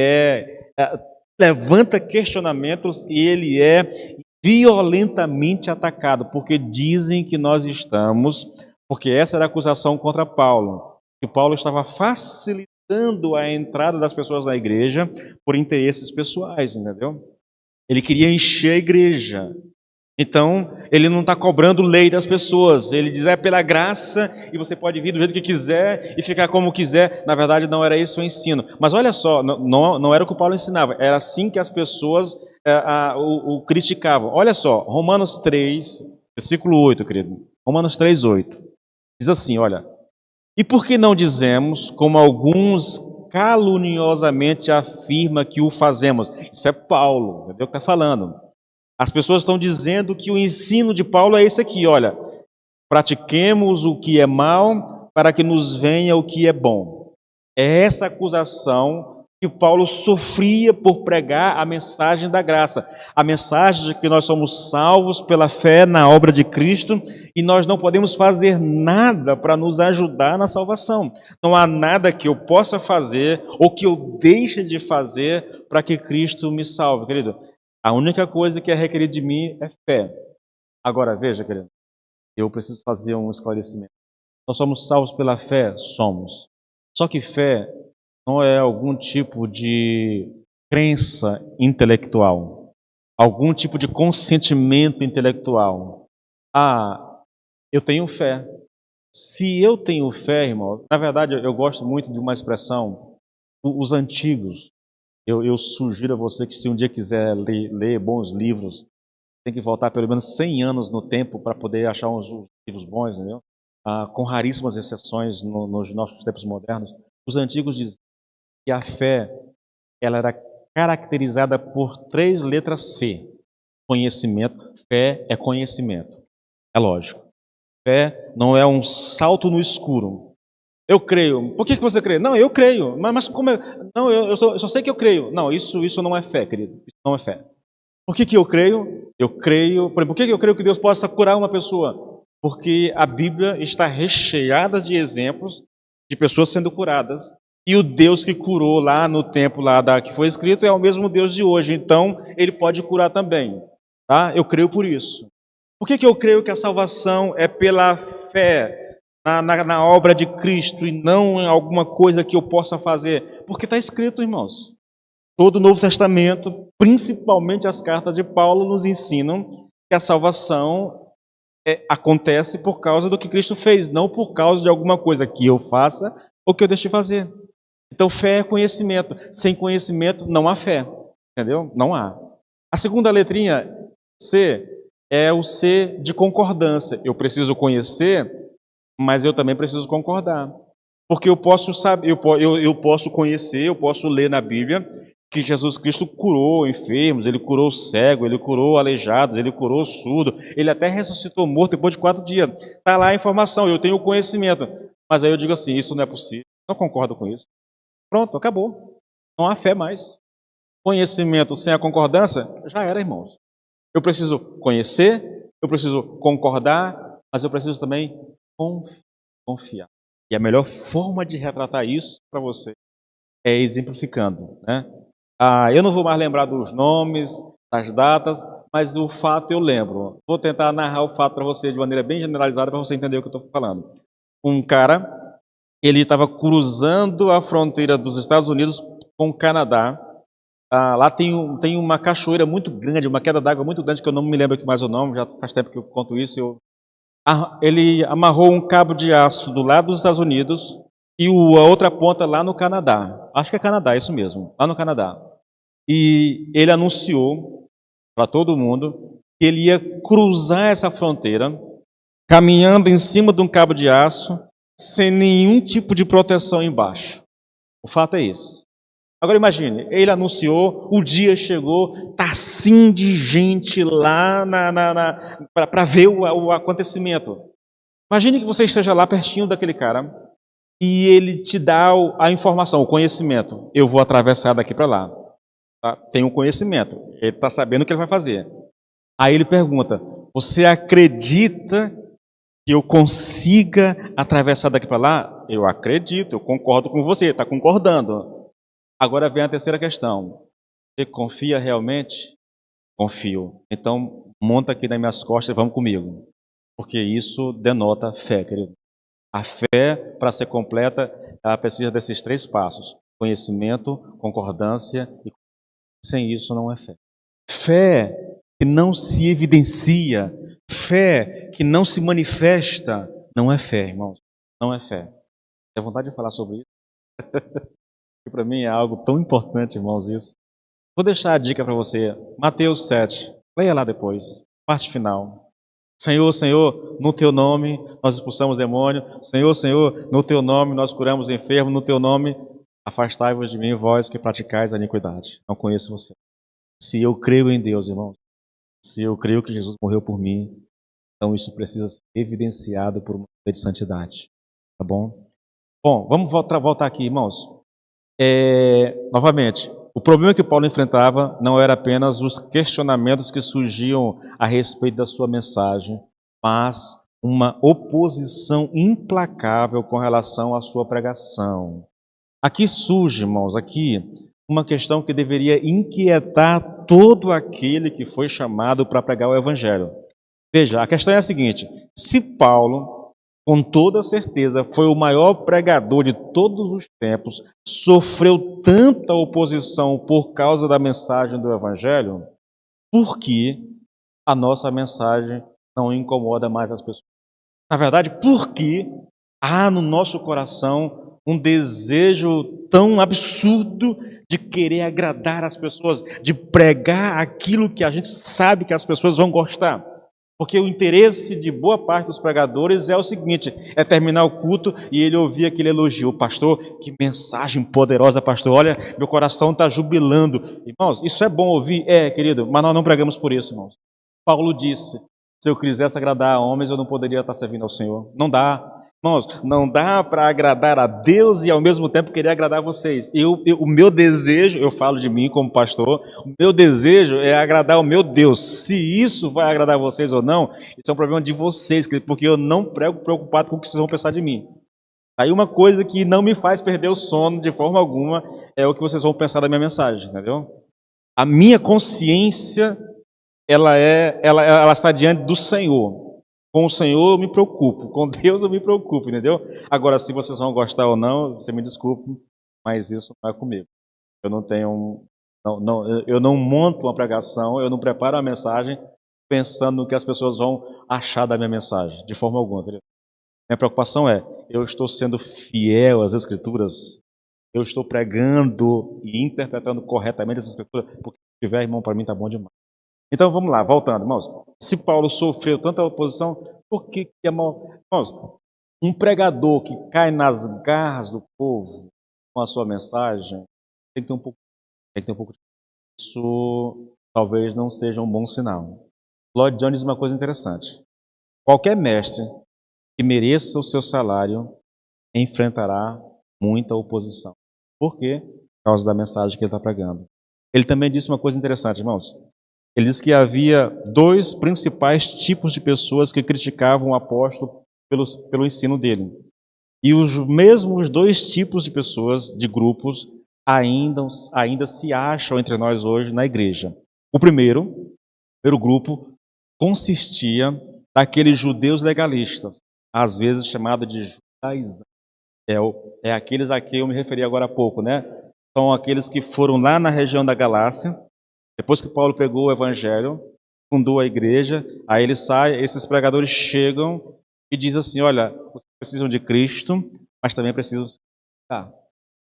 levanta questionamentos e ele é violentamente atacado, porque dizem que nós estamos Porque essa era a acusação contra Paulo, que Paulo estava facilitando a entrada das pessoas na igreja por interesses pessoais, entendeu? Ele queria encher a igreja. Então, ele não está cobrando lei das pessoas. Ele diz, é pela graça e você pode vir do jeito que quiser e ficar como quiser. Na verdade, não era esse o ensino. Mas olha só, não era o que o Paulo ensinava. Era assim que as pessoas o criticavam. Olha só, Romanos 3, versículo 8, querido. Romanos 3, 8. Diz assim, olha. E por que não dizemos, como alguns caluniosamente afirmam que o fazemos? Isso é Paulo, entendeu o que está falando? As pessoas estão dizendo que o ensino de Paulo é esse aqui, olha. Pratiquemos o que é mal para que nos venha o que é bom. É essa acusação que Paulo sofria por pregar a mensagem da graça. A mensagem de que nós somos salvos pela fé na obra de Cristo e nós não podemos fazer nada para nos ajudar na salvação. Não há nada que eu possa fazer ou que eu deixe de fazer para que Cristo me salve, querido. A única coisa que é requerida de mim é fé. Agora, veja, querido, eu preciso fazer um esclarecimento. Nós somos salvos pela fé? Somos. Só que fé não é algum tipo de crença intelectual, algum tipo de consentimento intelectual. Ah, eu tenho fé. Se eu tenho fé, irmão, na verdade eu gosto muito de uma expressão, os antigos. Eu sugiro a você que se um dia quiser ler bons livros, tem que voltar pelo menos 100 anos no tempo para poder achar uns livros bons, entendeu? Com raríssimas exceções nos nossos tempos modernos. Os antigos diziam que a fé ela era caracterizada por 3 letras C. Conhecimento. Fé é conhecimento. É lógico. Fé não é um salto no escuro. Eu creio. Por que você crê? Não, eu creio. Mas como é? Não, eu só sei que eu creio. Não, isso não é fé, querido. Isso não é fé. Por que eu creio? Eu creio. Por que eu creio que Deus possa curar uma pessoa? Porque a Bíblia está recheada de exemplos de pessoas sendo curadas. E o Deus que curou lá no tempo que foi escrito é o mesmo Deus de hoje. Então, Ele pode curar também. Tá? Eu creio por isso. Por que eu creio que a salvação é pela fé na obra de Cristo e não em alguma coisa que eu possa fazer? Porque está escrito, irmãos. Todo o Novo Testamento, principalmente as cartas de Paulo, nos ensinam que a salvação acontece por causa do que Cristo fez, não por causa de alguma coisa que eu faça ou que eu deixe de fazer. Então, fé é conhecimento. Sem conhecimento, não há fé. Entendeu? Não há. A segunda letrinha, C, é o C de concordância. Eu preciso conhecer, mas eu também preciso concordar. Porque eu posso saber, eu posso conhecer, eu posso ler na Bíblia que Jesus Cristo curou enfermos, Ele curou cego, Ele curou aleijados, Ele curou surdo, Ele até ressuscitou morto depois de 4 dias. Está lá a informação, eu tenho o conhecimento. Mas aí eu digo assim, isso não é possível, não concordo com isso. Pronto, acabou. Não há fé mais. Conhecimento sem a concordância, já era, irmãos. Eu preciso conhecer, eu preciso concordar, mas eu preciso também confiar. E a melhor forma de retratar isso para você é exemplificando, né? Eu não vou mais lembrar dos nomes, das datas, mas o fato eu lembro. Vou tentar narrar o fato para você de maneira bem generalizada para você entender o que eu estou falando. Um cara, ele estava cruzando a fronteira dos Estados Unidos com o Canadá. Lá tem uma cachoeira muito grande, uma queda d'água muito grande, que eu não me lembro aqui mais o nome, já faz tempo que eu conto isso. Ele amarrou um cabo de aço do lado dos Estados Unidos e a outra ponta lá no Canadá. Acho que é Canadá, isso mesmo, lá no Canadá. E ele anunciou para todo mundo que ele ia cruzar essa fronteira caminhando em cima de um cabo de aço sem nenhum tipo de proteção embaixo. O fato é esse. Agora imagine, ele anunciou, o dia chegou, está assim de gente lá para ver o acontecimento. Imagine que você esteja lá pertinho daquele cara e ele te dá a informação, o conhecimento. Eu vou atravessar daqui para lá. Tá? Tem um conhecimento, ele está sabendo o que ele vai fazer. Aí ele pergunta, você acredita que eu consiga atravessar daqui para lá? Eu acredito, eu concordo com você, está concordando. Agora vem a terceira questão. Você confia realmente? Confio. Então, monta aqui nas minhas costas e vamos comigo. porque isso denota fé, querido. A fé, para ser completa, ela precisa desses 3 passos: conhecimento, concordância e sem isso não é fé. Fé que não se evidencia, fé que não se manifesta, não é fé, irmãos. Não é fé. Tenho vontade de falar sobre isso. Que para mim é algo tão importante, irmãos, isso. Vou deixar a dica para você. Mateus 7. Leia lá depois. Parte final. Senhor, Senhor, no Teu nome nós expulsamos demônio. Senhor, Senhor, no Teu nome nós curamos enfermo. No Teu nome afastai-vos de mim, vós que praticais a iniquidade. Não conheço você. Se eu creio em Deus, irmãos, se eu creio que Jesus morreu por mim, então isso precisa ser evidenciado por uma vida de santidade. Tá bom? Bom, vamos voltar aqui, irmãos. Novamente, o problema que Paulo enfrentava não era apenas os questionamentos que surgiam a respeito da sua mensagem, mas uma oposição implacável com relação à sua pregação. Aqui surge, irmãos, uma questão que deveria inquietar todo aquele que foi chamado para pregar o Evangelho. Veja, a questão é a seguinte: se Paulo, com toda certeza, foi o maior pregador de todos os tempos, sofreu tanta oposição por causa da mensagem do Evangelho, por que a nossa mensagem não incomoda mais as pessoas? Na verdade, por que há no nosso coração um desejo tão absurdo de querer agradar as pessoas, de pregar aquilo que a gente sabe que as pessoas vão gostar? Porque o interesse de boa parte dos pregadores é o seguinte: é terminar o culto e ele ouvir aquele elogio. Pastor, que mensagem poderosa, pastor. Olha, meu coração está jubilando. Irmãos, isso é bom ouvir? É, querido, mas nós não pregamos por isso, irmãos. Paulo disse: se eu quisesse agradar a homens, eu não poderia estar servindo ao Senhor. Não dá. Irmãos, não dá para agradar a Deus e ao mesmo tempo querer agradar vocês. O meu desejo, eu falo de mim como pastor, o meu desejo é agradar o meu Deus. Se isso vai agradar vocês ou não, isso é um problema de vocês, porque eu não prego preocupado com o que vocês vão pensar de mim. Aí uma coisa que não me faz perder o sono de forma alguma é o que vocês vão pensar da minha mensagem, entendeu? A minha consciência, ela está diante do Senhor. Com o Senhor eu me preocupo, com Deus eu me preocupo, entendeu? Agora, se vocês vão gostar ou não, você me desculpe, mas isso não é comigo. Eu não tenho, eu não monto uma pregação, eu não preparo uma mensagem pensando no que as pessoas vão achar da minha mensagem, de forma alguma, entendeu? Minha preocupação é, eu estou sendo fiel às Escrituras, eu estou pregando e interpretando corretamente as Escrituras, porque se tiver, irmão, para mim está bom demais. Então vamos lá, voltando, irmãos. Se Paulo sofreu tanta oposição, por que é mal? Irmãos, um pregador que cai nas garras do povo com a sua mensagem, tem que ter um pouco de... Isso talvez não seja um bom sinal. Lloyd Jones diz uma coisa interessante: qualquer mestre que mereça o seu salário enfrentará muita oposição. Por quê? Por causa da mensagem que ele está pregando. Ele também disse uma coisa interessante, irmãos. Ele diz que havia 2 principais tipos de pessoas que criticavam o apóstolo pelo ensino dele. E os mesmos 2 tipos de pessoas, de grupos, ainda se acham entre nós hoje na igreja. O primeiro grupo consistia daqueles judeus legalistas, às vezes chamado de judaizantes. É aqueles a que eu me referi agora há pouco, né? São aqueles que foram lá na região da Galácia. Depois que Paulo pregou o Evangelho, fundou a igreja, aí ele sai, esses pregadores chegam e dizem assim: olha, vocês precisam de Cristo, mas também precisam circuncidar.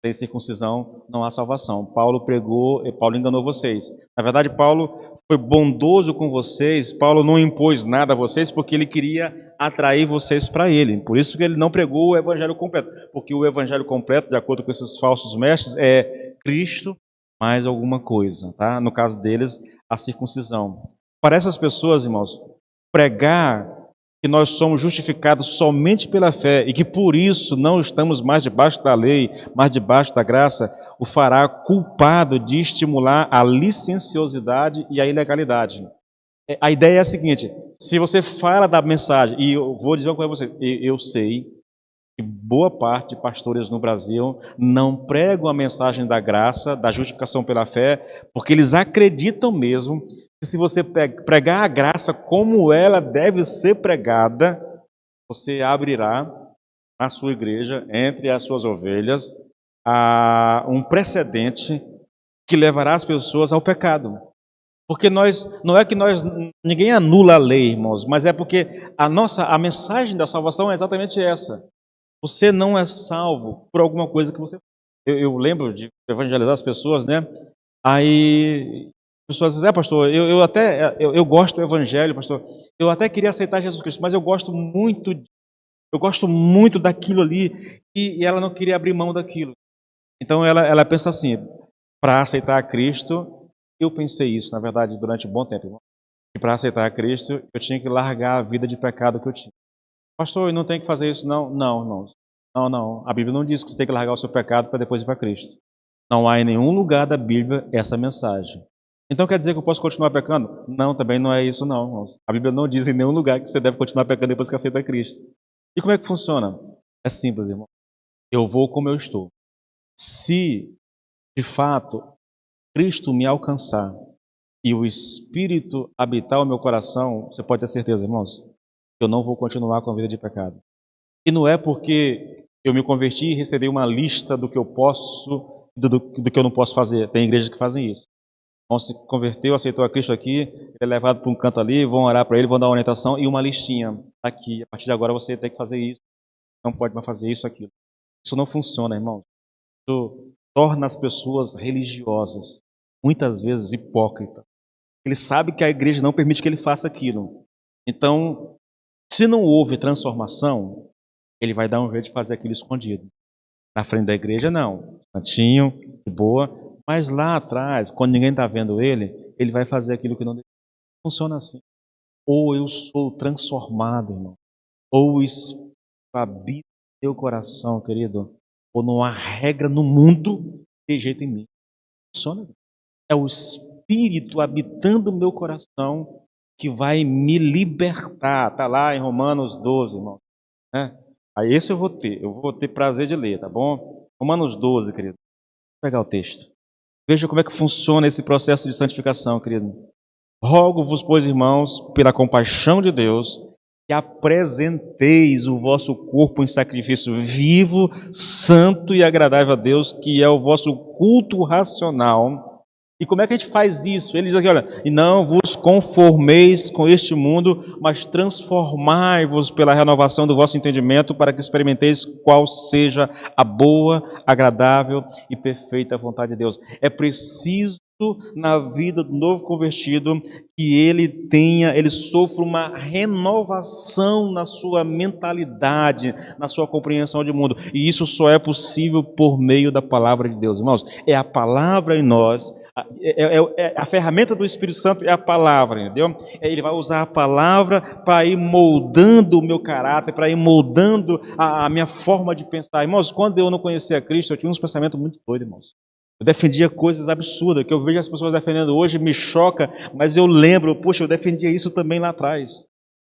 Sem circuncisão não há salvação. Paulo pregou, Paulo enganou vocês. Na verdade, Paulo foi bondoso com vocês, Paulo não impôs nada a vocês, porque ele queria atrair vocês para ele. Por isso que ele não pregou o Evangelho completo, porque o Evangelho completo, de acordo com esses falsos mestres, é Cristo mais alguma coisa, tá? No caso deles, a circuncisão. Para essas pessoas, irmãos, pregar que nós somos justificados somente pela fé e que por isso não estamos mais debaixo da lei, mas debaixo da graça, o fará culpado de estimular a licenciosidade e a ilegalidade. A ideia é a seguinte: se você fala da mensagem, e eu vou dizer uma coisa para você, eu sei que boa parte de pastores no Brasil não pregam a mensagem da graça, da justificação pela fé, porque eles acreditam mesmo Se você pregar a graça como ela deve ser pregada, você abrirá na sua igreja, entre as suas ovelhas, um precedente que levará as pessoas ao pecado. Porque não é que ninguém anula a lei, irmãos, mas é porque a mensagem da salvação é exatamente essa. Você não é salvo por alguma coisa que você. Eu lembro de evangelizar as pessoas, né? Aí as pessoas dizem, pastor, eu gosto do evangelho, pastor. Eu até queria aceitar Jesus Cristo, mas eu gosto muito daquilo ali, e ela não queria abrir mão daquilo. Então ela pensa assim, para aceitar a Cristo, eu pensei isso, na verdade, durante um bom tempo, irmão. E para aceitar a Cristo, eu tinha que largar a vida de pecado que eu tinha. Pastor, eu não tenho que fazer isso, não. Não, irmãos. Não. A Bíblia não diz que você tem que largar o seu pecado para depois ir para Cristo. Não há em nenhum lugar da Bíblia essa mensagem. Então quer dizer que eu posso continuar pecando? Não, também não é isso, não, irmãos. A Bíblia não diz em nenhum lugar que você deve continuar pecando depois que aceita Cristo. E como é que funciona? É simples, irmão. Eu vou como eu estou. Se, de fato, Cristo me alcançar e o Espírito habitar o meu coração, você pode ter certeza, irmãos, eu não vou continuar com a vida de pecado. E não é porque eu me converti e recebi uma lista do que eu posso, do que eu não posso fazer. Tem igrejas que fazem isso. Então, se converteu, aceitou a Cristo aqui, ele é levado para um canto ali, vão orar para ele, vão dar uma orientação e uma listinha. Aqui, a partir de agora você tem que fazer isso, não pode mais fazer isso, aquilo. Isso não funciona, irmão. Isso torna as pessoas religiosas, muitas vezes hipócritas. Ele sabe que a igreja não permite que ele faça aquilo. Então, se não houve transformação, ele vai dar um jeito de fazer aquilo escondido. Na frente da igreja, não. Santinho, de boa. Mas lá atrás, quando ninguém está vendo ele vai fazer aquilo que não funciona assim. Ou eu sou transformado, irmão. Ou o Espírito habita no teu coração, querido. Ou não há regra no mundo de jeito em mim. Funciona. É o Espírito habitando o meu coração que vai me libertar. Está lá em Romanos 12, irmão. Aí esse eu vou ter prazer de ler, tá bom? Romanos 12, querido. Vou pegar o texto. Veja como é que funciona esse processo de santificação, querido. Rogo-vos, pois, irmãos, pela compaixão de Deus, que apresenteis o vosso corpo em sacrifício vivo, santo e agradável a Deus, que é o vosso culto racional. E como é que a gente faz isso? Ele diz aqui, olha, e não vos conformeis com este mundo, mas transformai-vos pela renovação do vosso entendimento, para que experimenteis qual seja a boa, agradável e perfeita vontade de Deus. É preciso na vida do novo convertido que ele sofra uma renovação na sua mentalidade, na sua compreensão de mundo. E isso só é possível por meio da palavra de Deus. Irmãos, é a palavra em nós. A ferramenta do Espírito Santo é a palavra, entendeu? Ele vai usar a palavra para ir moldando o meu caráter, para ir moldando a minha forma de pensar. Irmãos, quando eu não conhecia Cristo, eu tinha uns pensamentos muito doidos, irmãos. Eu defendia coisas absurdas, que eu vejo as pessoas defendendo hoje, me choca, mas eu lembro, poxa, eu defendia isso também lá atrás.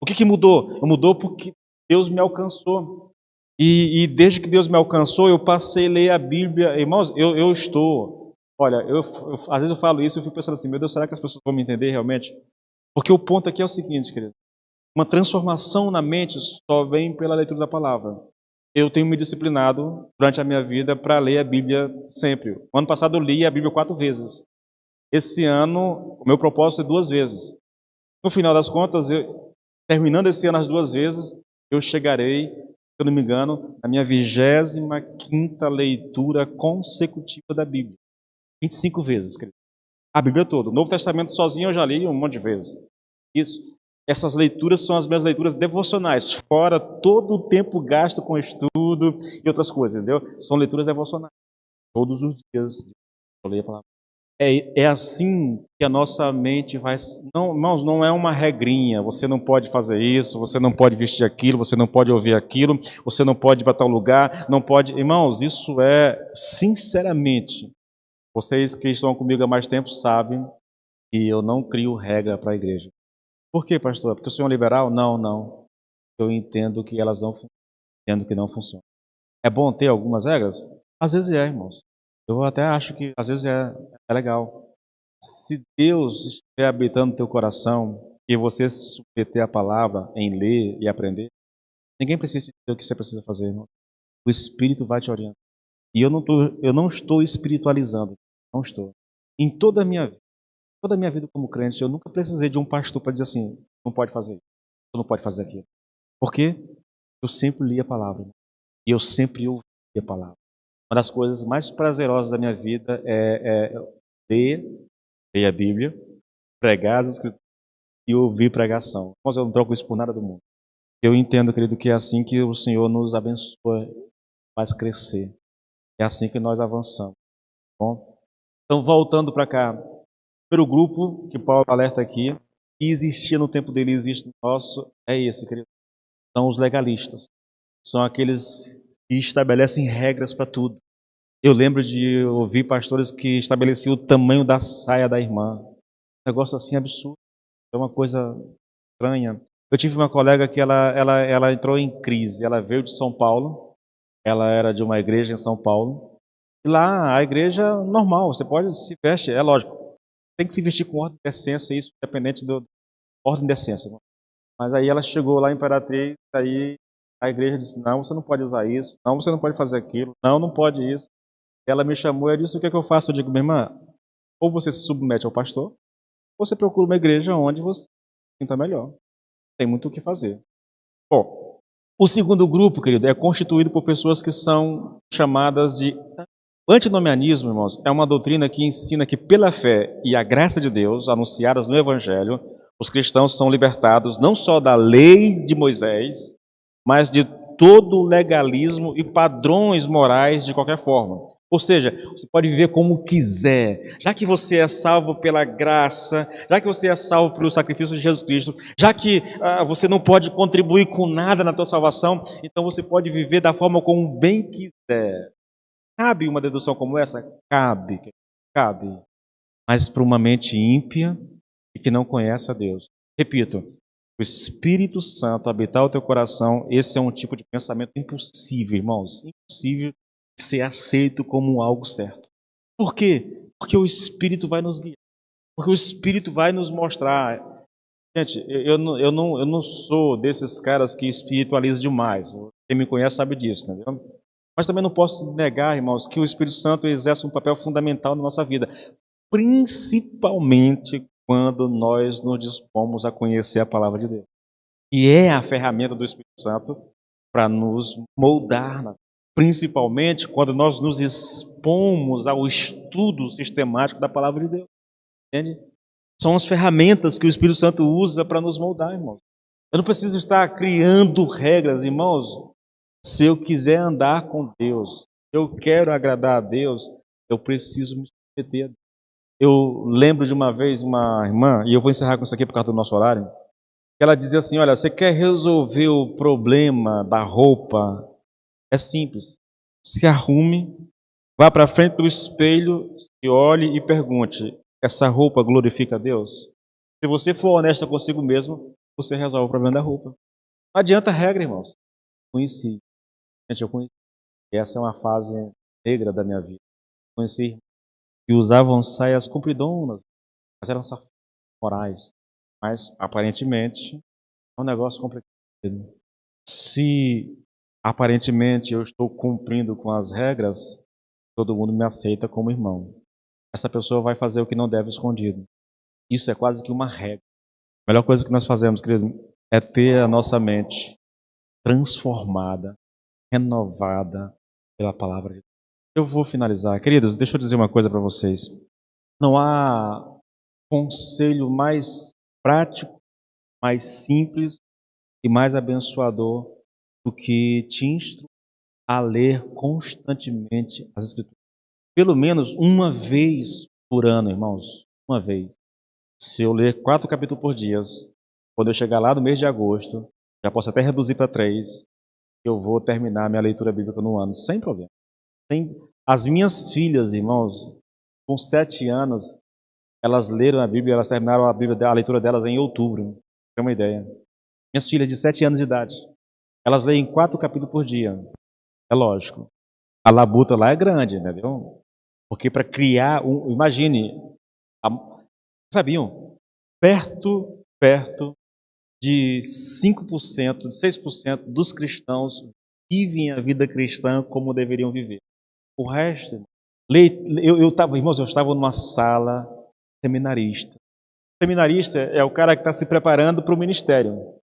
O que mudou? Mudou porque Deus me alcançou. E desde que Deus me alcançou, eu passei a ler a Bíblia. Irmãos, eu estou... Olha, às vezes eu falo isso e eu fico pensando assim, meu Deus, será que as pessoas vão me entender realmente? Porque o ponto aqui é o seguinte, querido. Uma transformação na mente só vem pela leitura da palavra. Eu tenho me disciplinado durante a minha vida para ler a Bíblia sempre. O ano passado eu li a Bíblia 4 vezes. Esse ano, o meu propósito é 2 vezes. No final das contas, terminando esse ano as 2 vezes, eu chegarei, se eu não me engano, na minha 25ª leitura consecutiva da Bíblia. 25 vezes, querido. A Bíblia toda. O Novo Testamento sozinho eu já li um monte de vezes. Isso. Essas leituras são as minhas leituras devocionais, fora todo o tempo gasto com estudo e outras coisas, entendeu? São leituras devocionais. Todos os dias eu leio a palavra. É assim que a nossa mente vai... Não, irmãos, não é uma regrinha. Você não pode fazer isso, você não pode vestir aquilo, você não pode ouvir aquilo, você não pode ir para tal lugar, não pode... Irmãos, isso é, sinceramente, vocês que estão comigo há mais tempo sabem que eu não crio regra para a igreja. Por quê, pastor? Porque o senhor é liberal? Não. Eu entendo que elas não funcionam. Entendo que não funcionam. É bom ter algumas regras? Às vezes é, irmãos. Eu até acho que às vezes é legal. Se Deus estiver habitando no teu coração e você se submeter à palavra em ler e aprender, ninguém precisa te dizer o que você precisa fazer, irmão. O Espírito vai te orientar. E eu não estou espiritualizando, não estou. Em toda a minha vida como crente, eu nunca precisei de um pastor para dizer assim, não pode fazer isso, você não pode fazer aquilo. Por quê? Eu sempre li a palavra. E eu sempre ouvi a palavra. Uma das coisas mais prazerosas da minha vida é ler a Bíblia, pregar as Escrituras e ouvir pregação. Mas eu não troco isso por nada do mundo. Eu entendo, querido, que é assim que o Senhor nos abençoa, faz crescer. É assim que nós avançamos. Tá bom? Então, voltando para cá. O primeiro grupo que Paulo alerta aqui, que existia no tempo dele e existe no nosso, é esse, querido. São os legalistas. São aqueles que estabelecem regras para tudo. Eu lembro de ouvir pastores que estabeleciam o tamanho da saia da irmã. Um negócio assim absurdo. É uma coisa estranha. Eu tive uma colega que ela entrou em crise. Ela veio de São Paulo. Ela era de uma igreja em São Paulo. E lá, a igreja normal, você pode se vestir, é lógico. Tem que se vestir com ordem e decência, isso independente da ordem e decência. Mas aí ela chegou lá em Imperatriz, aí a igreja disse, não, você não pode usar isso, não, você não pode fazer aquilo, não, não pode isso. Ela me chamou e disse, o que é que eu faço? Eu digo, minha irmã, ou você se submete ao pastor, ou você procura uma igreja onde você se sinta melhor. Tem muito o que fazer. Bom, o segundo grupo, querido, é constituído por pessoas que são chamadas de antinomianismo, irmãos. É uma doutrina que ensina que pela fé e a graça de Deus, anunciadas no Evangelho, os cristãos são libertados não só da lei de Moisés, mas de todo o legalismo e padrões morais de qualquer forma. Ou seja, você pode viver como quiser. Já que você é salvo pela graça, já que você é salvo pelo sacrifício de Jesus Cristo, já que você não pode contribuir com nada na tua salvação, então você pode viver da forma como bem quiser. Cabe uma dedução como essa? Cabe. Mas para uma mente ímpia e que não conhece a Deus. Repito, o Espírito Santo habitar o teu coração, esse é um tipo de pensamento impossível, irmãos. Impossível de ser aceito como algo certo. Por quê? Porque o Espírito vai nos guiar. Porque o Espírito vai nos mostrar. Gente, eu não sou desses caras que espiritualizam demais. Quem me conhece sabe disso, entendeu? Mas também não posso negar, irmãos, que o Espírito Santo exerce um papel fundamental na nossa vida, principalmente quando nós nos dispomos a conhecer a palavra de Deus. E é a ferramenta do Espírito Santo para nos moldar, principalmente quando nós nos expomos ao estudo sistemático da palavra de Deus. Entende? São as ferramentas que o Espírito Santo usa para nos moldar, irmãos. Eu não preciso estar criando regras, irmãos. Se eu quiser andar com Deus, se eu quero agradar a Deus, eu preciso me submeter a Deus. Eu lembro de uma vez uma irmã, e eu vou encerrar com isso aqui por causa do nosso horário, que ela dizia assim, olha, você quer resolver o problema da roupa? É simples. Se arrume, vá para frente do espelho, se olhe e pergunte, essa roupa glorifica a Deus? Se você for honesta consigo mesmo, você resolve o problema da roupa. Não adianta regra, irmãos. Conheci. Gente, eu conheci. Essa é uma fase negra da minha vida. Conheci que usavam saias compridonas, mas eram safados morais. Mas, aparentemente, é um negócio complicado. Se, aparentemente, eu estou cumprindo com as regras, todo mundo me aceita como irmão. Essa pessoa vai fazer o que não deve escondido. Isso é quase que uma regra. A melhor coisa que nós fazemos, querido, é ter a nossa mente transformada, renovada pela palavra de Deus. Eu vou finalizar. Queridos, deixa eu dizer uma coisa para vocês. Não há conselho mais prático, mais simples e mais abençoador do que te instruir a ler constantemente as Escrituras. Pelo menos uma vez por ano, irmãos. Uma vez. Se eu ler 4 capítulos por dia, quando eu chegar lá no mês de agosto, já posso até reduzir para 3, eu vou terminar a minha leitura bíblica no ano, sem problema. As minhas filhas, irmãos, com 7 anos, elas leram a Bíblia, elas terminaram a leitura delas em outubro. Tem uma ideia. Minhas filhas de 7 anos de idade, elas leem 4 capítulos por dia. É lógico. A labuta lá é grande, entendeu? Porque para criar imagine, Sabiam? Perto de 5%, de 6% dos cristãos vivem a vida cristã como deveriam viver. O resto, irmãos, eu estava numa sala seminarista. Seminarista é o cara que está se preparando para o ministério.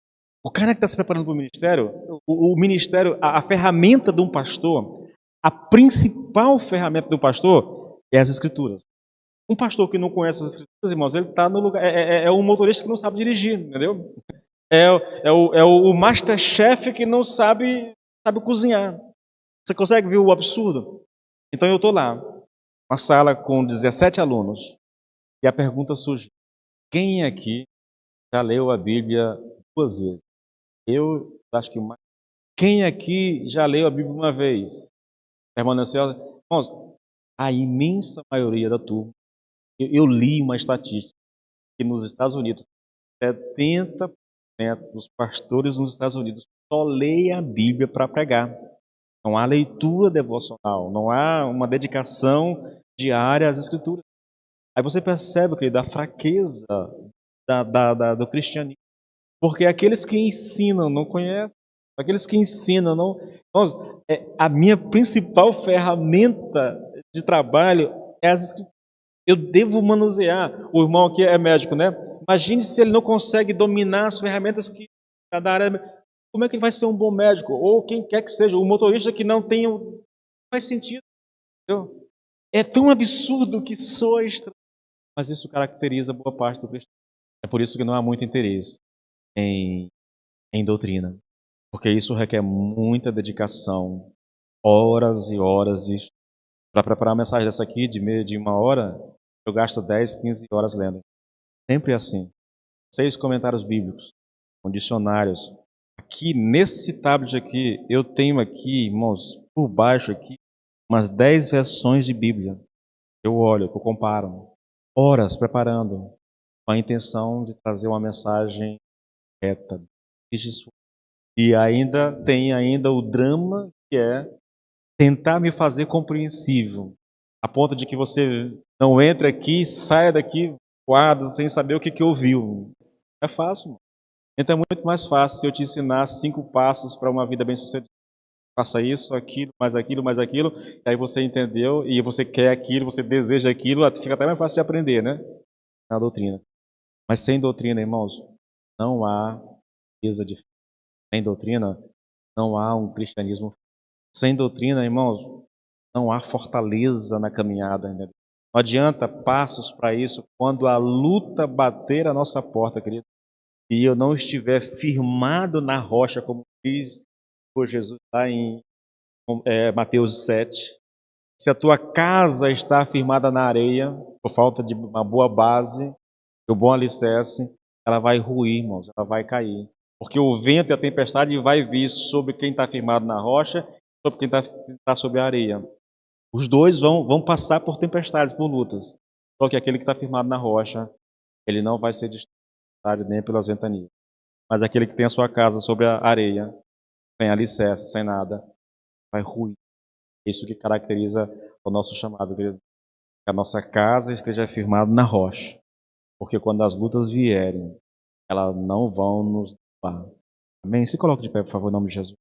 O cara que está se preparando para o ministério, o ministério, a ferramenta de um pastor, a principal ferramenta do pastor é as escrituras. Um pastor que não conhece as escrituras, irmãos, ele está no lugar, é um motorista que não sabe dirigir, entendeu? É o Masterchef que não sabe cozinhar. Você consegue ver o absurdo? Então eu estou lá, uma sala com 17 alunos, e a pergunta surge: quem aqui já leu a Bíblia 2 vezes? Eu acho que mais. Quem aqui já leu a Bíblia uma vez? Permaneceu? Irmãos, a imensa maioria da turma. Eu li uma estatística que nos Estados Unidos, 70% dos pastores nos Estados Unidos só leem a Bíblia para pregar. Não há leitura devocional, não há uma dedicação diária às Escrituras. Aí você percebe, querido, a fraqueza do cristianismo. Porque aqueles que ensinam não conhecem, aqueles que ensinam não. A minha principal ferramenta de trabalho é as Escrituras. Eu devo manusear. O irmão aqui é médico, né? Imagine se ele não consegue dominar as ferramentas que cada área. Como é que ele vai ser um bom médico? Ou quem quer que seja, o motorista que não tem. Não faz sentido. Entendeu? É tão absurdo que soa estranho. Mas isso caracteriza boa parte do cristianismo. É por isso que não há muito interesse em doutrina. Porque isso requer muita dedicação, horas e horas de. Para preparar uma mensagem dessa aqui, de 1 hora, eu gasto 10, 15 horas lendo. Sempre assim. 6 comentários bíblicos, com dicionários. Aqui, nesse tablet aqui, eu tenho aqui, irmãos, por baixo aqui, umas 10 versões de Bíblia. Eu olho, que eu comparo. Horas preparando, com a intenção de trazer uma mensagem reta. E ainda tem o drama, que é tentar me fazer compreensível, a ponto de que você não entre aqui, saia daqui quadro, sem saber o que ouviu. É fácil, mano. Então é muito mais fácil se eu te ensinar 5 passos para uma vida bem-sucedida. Faça isso, aquilo, mais aquilo, e aí você entendeu, e você quer aquilo, você deseja aquilo, fica até mais fácil de aprender, né? Na doutrina. Mas sem doutrina, irmãos, não há riqueza de fé. Sem doutrina, não há um cristianismo. Sem doutrina, irmãos, não há fortaleza na caminhada. Né? Não adianta passos para isso quando a luta bater a nossa porta, querido, e eu não estiver firmado na rocha, como diz por Jesus lá em Mateus 7. Se a tua casa está firmada na areia, por falta de uma boa base, de um bom alicerce, ela vai ruir, irmãos, ela vai cair. Porque o vento e a tempestade vai vir sobre quem está firmado na rocha, sobre quem está sobre a areia. Os dois vão passar por tempestades, por lutas. Só que aquele que está firmado na rocha, ele não vai ser destruído nem pelas ventanias. Mas aquele que tem a sua casa sobre a areia, sem alicerce, sem nada, vai ruir. Isso que caracteriza o nosso chamado, que a nossa casa esteja firmada na rocha. Porque quando as lutas vierem, elas não vão nos levar. Amém? Se coloque de pé, por favor, em nome de Jesus.